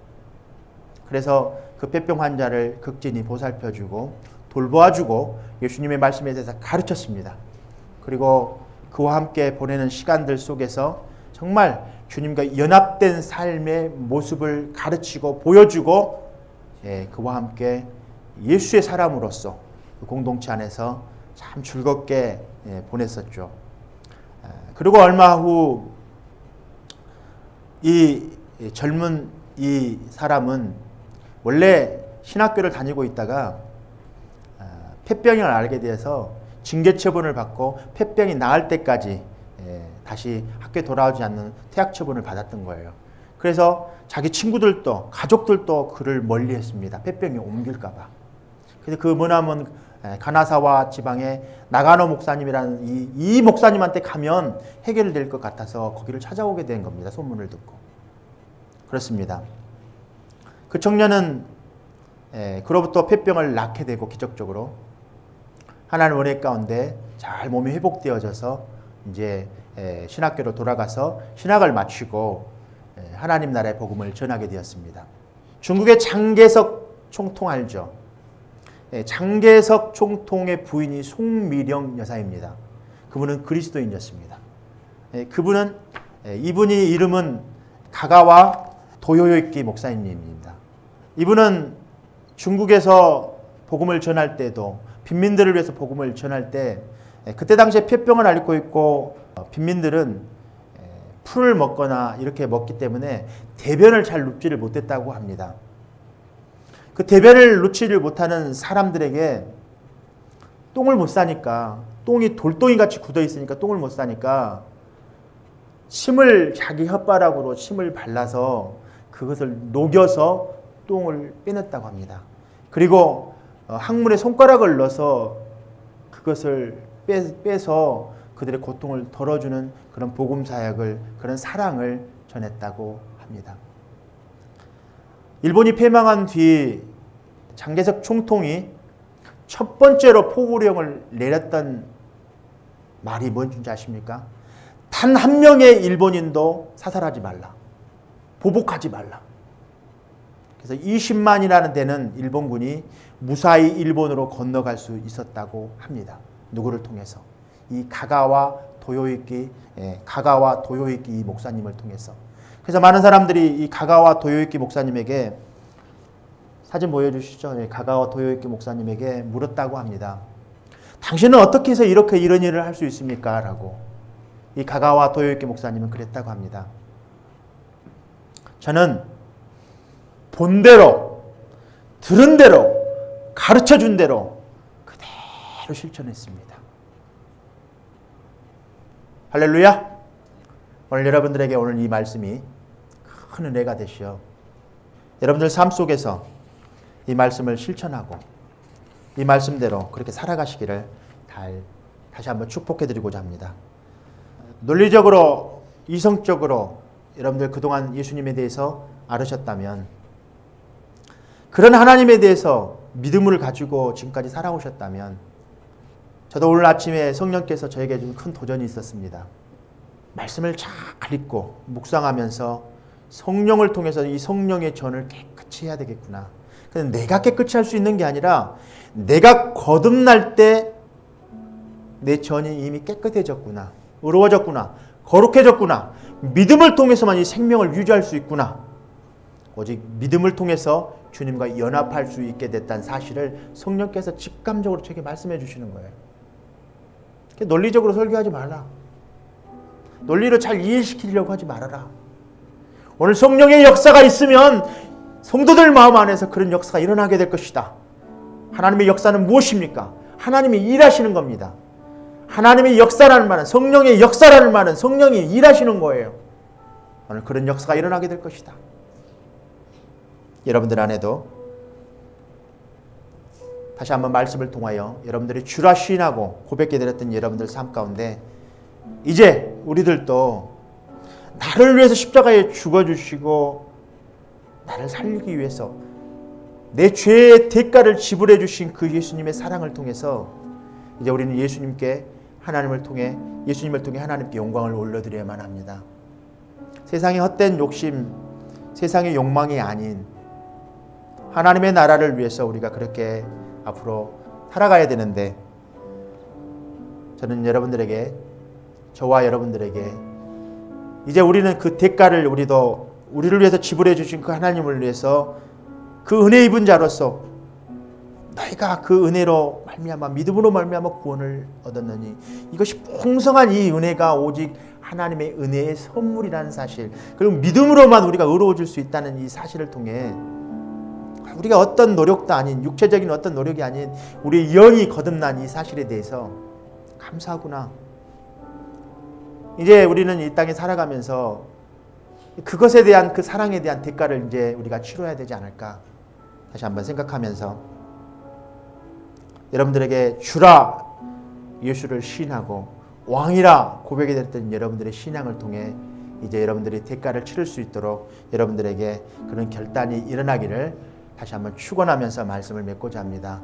[SPEAKER 1] 그래서 그 폐병 환자를 극진히 보살펴주고 돌보아주고 예수님의 말씀에 대해서 가르쳤습니다. 그리고 그와 함께 보내는 시간들 속에서 정말 주님과 연합된 삶의 모습을 가르치고 보여주고 그와 함께 예수의 사람으로서 그 공동체 안에서 참 즐겁게 보냈었죠. 그리고 얼마 후 이 젊은 이 사람은 원래 신학교를 다니고 있다가 폐병을 앓게 되어서 징계 처분을 받고 폐병이 나을 때까지 다시 학교에 돌아오지 않는 퇴학 처분을 받았던 거예요. 그래서 자기 친구들도 가족들도 그를 멀리했습니다. 폐병이 옮길까 봐. 그래서 그 머나먼 가나사와 지방의 나가노 목사님이라는 이 목사님한테 가면 해결될 것 같아서 거기를 찾아오게 된 겁니다. 소문을 듣고. 그렇습니다. 그 청년은 그로부터 폐병을 낫게 되고 기적적으로 하나님 은혜 가운데 잘 몸이 회복되어져서 이제 신학교로 돌아가서 신학을 마치고 하나님 나라의 복음을 전하게 되었습니다. 중국의 장개석 총통 알죠? 장개석 총통의 부인이 송미령 여사입니다. 그분은 그리스도인이었습니다. 이분이 이름은 가가와 도요요키 목사님입니다. 이분은 중국에서 복음을 전할 때도 빈민들을 위해서 복음을 전할 때 그때 당시에 폐병을 앓고 있고 빈민들은 풀을 먹거나 이렇게 먹기 때문에 대변을 잘 눕지를 못했다고 합니다. 그 대변을 놓지를 못하는 사람들에게 똥을 못 싸니까 똥이 돌덩이 같이 굳어 있으니까 똥을 못 싸니까 침을 자기 혓바닥으로 침을 발라서 그것을 녹여서 똥을 빼냈다고 합니다. 그리고 항문에 손가락을 넣어서 그것을 빼서 그들의 고통을 덜어주는 그런 복음 사역을 그런 사랑을 전했다고 합니다. 일본이 패망한 뒤 장개석 총통이 첫 번째로 포고령을 내렸던 말이 뭔지 아십니까? 단 한 명의 일본인도 사살하지 말라. 보복하지 말라. 그래서 20만이라는 되는 일본군이 무사히 일본으로 건너갈 수 있었다고 합니다. 누구를 통해서? 이 가가와 도요이키 이 목사님을 통해서. 그래서 많은 사람들이 이 가가와 도요이키 목사님에게 사진 보여주시죠. 가가와 도요이키 목사님에게 물었다고 합니다. 당신은 어떻게 해서 이런 일을 할 수 있습니까? 라고. 이 가가와 도요이키 목사님은 그랬다고 합니다. 저는 본 대로, 들은 대로, 가르쳐준 대로 그대로 실천했습니다. 할렐루야! 오늘 여러분들에게 오늘 이 말씀이 큰 은혜가 되시어 여러분들 삶 속에서 이 말씀을 실천하고 이 말씀대로 그렇게 살아가시기를 다시 한번 축복해드리고자 합니다. 논리적으로, 이성적으로 여러분들 그동안 예수님에 대해서 알으셨다면, 그런 하나님에 대해서 믿음을 가지고 지금까지 살아오셨다면, 저도 오늘 아침에 성령께서 저에게 좀 큰 도전이 있었습니다. 말씀을 잘 읽고 묵상하면서 성령을 통해서 이 성령의 전을 깨끗이 해야 되겠구나. 근데 내가 깨끗이 할 수 있는 게 아니라 내가 거듭날 때 내 전이 이미 깨끗해졌구나, 의로워졌구나, 거룩해졌구나, 믿음을 통해서만 이 생명을 유지할 수 있구나, 오직 믿음을 통해서 주님과 연합할 수 있게 됐다는 사실을 성령께서 직감적으로 저에게 말씀해 주시는 거예요. 논리적으로 설교하지 말라. 논리로 잘 이해시키려고 하지 말아라. 오늘 성령의 역사가 있으면 성도들 마음 안에서 그런 역사가 일어나게 될 것이다. 하나님의 역사는 무엇입니까? 하나님이 일하시는 겁니다. 하나님의 역사라는 말은, 성령의 역사라는 말은 성령이 일하시는 거예요. 오늘 그런 역사가 일어나게 될 것이다. 여러분들 안에도 다시 한번 말씀을 통하여 여러분들이 주라 시인하고 고백해 드렸던 여러분들 삶 가운데 이제 우리들도 나를 위해서 십자가에 죽어주시고 나를 살리기 위해서 내 죄의 대가를 지불해 주신 그 예수님의 사랑을 통해서 이제 우리는 예수님을 통해 하나님께 영광을 올려드려야만 합니다. 세상의 헛된 욕심, 세상의 욕망이 아닌 하나님의 나라를 위해서 우리가 그렇게 앞으로 살아가야 되는데, 저는 여러분들에게, 저와 여러분들에게 이제 우리는 그 대가를 우리를 위해서 지불해 주신 그 하나님을 위해서 그 은혜 입은 자로서 너희가 그 은혜로 말미암아 믿음으로 말미암아 구원을 얻었느니 이것이 풍성한 이 은혜가 오직 하나님의 은혜의 선물이라는 사실, 그리고 믿음으로만 우리가 의로워질 수 있다는 이 사실을 통해 우리가 어떤 노력도 아닌, 육체적인 어떤 노력이 아닌 우리의 영이 거듭난 이 사실에 대해서 감사하구나. 이제 우리는 이 땅에 살아가면서 그것에 대한, 그 사랑에 대한 대가를 이제 우리가 치러야 되지 않을까 다시 한번 생각하면서 여러분들에게 주라 예수를 시인하고 왕이라 고백이 됐던 여러분들의 신앙을 통해 이제 여러분들이 대가를 치를 수 있도록 여러분들에게 그런 결단이 일어나기를 다시 한번 축원하면서 말씀을 맺고자 합니다.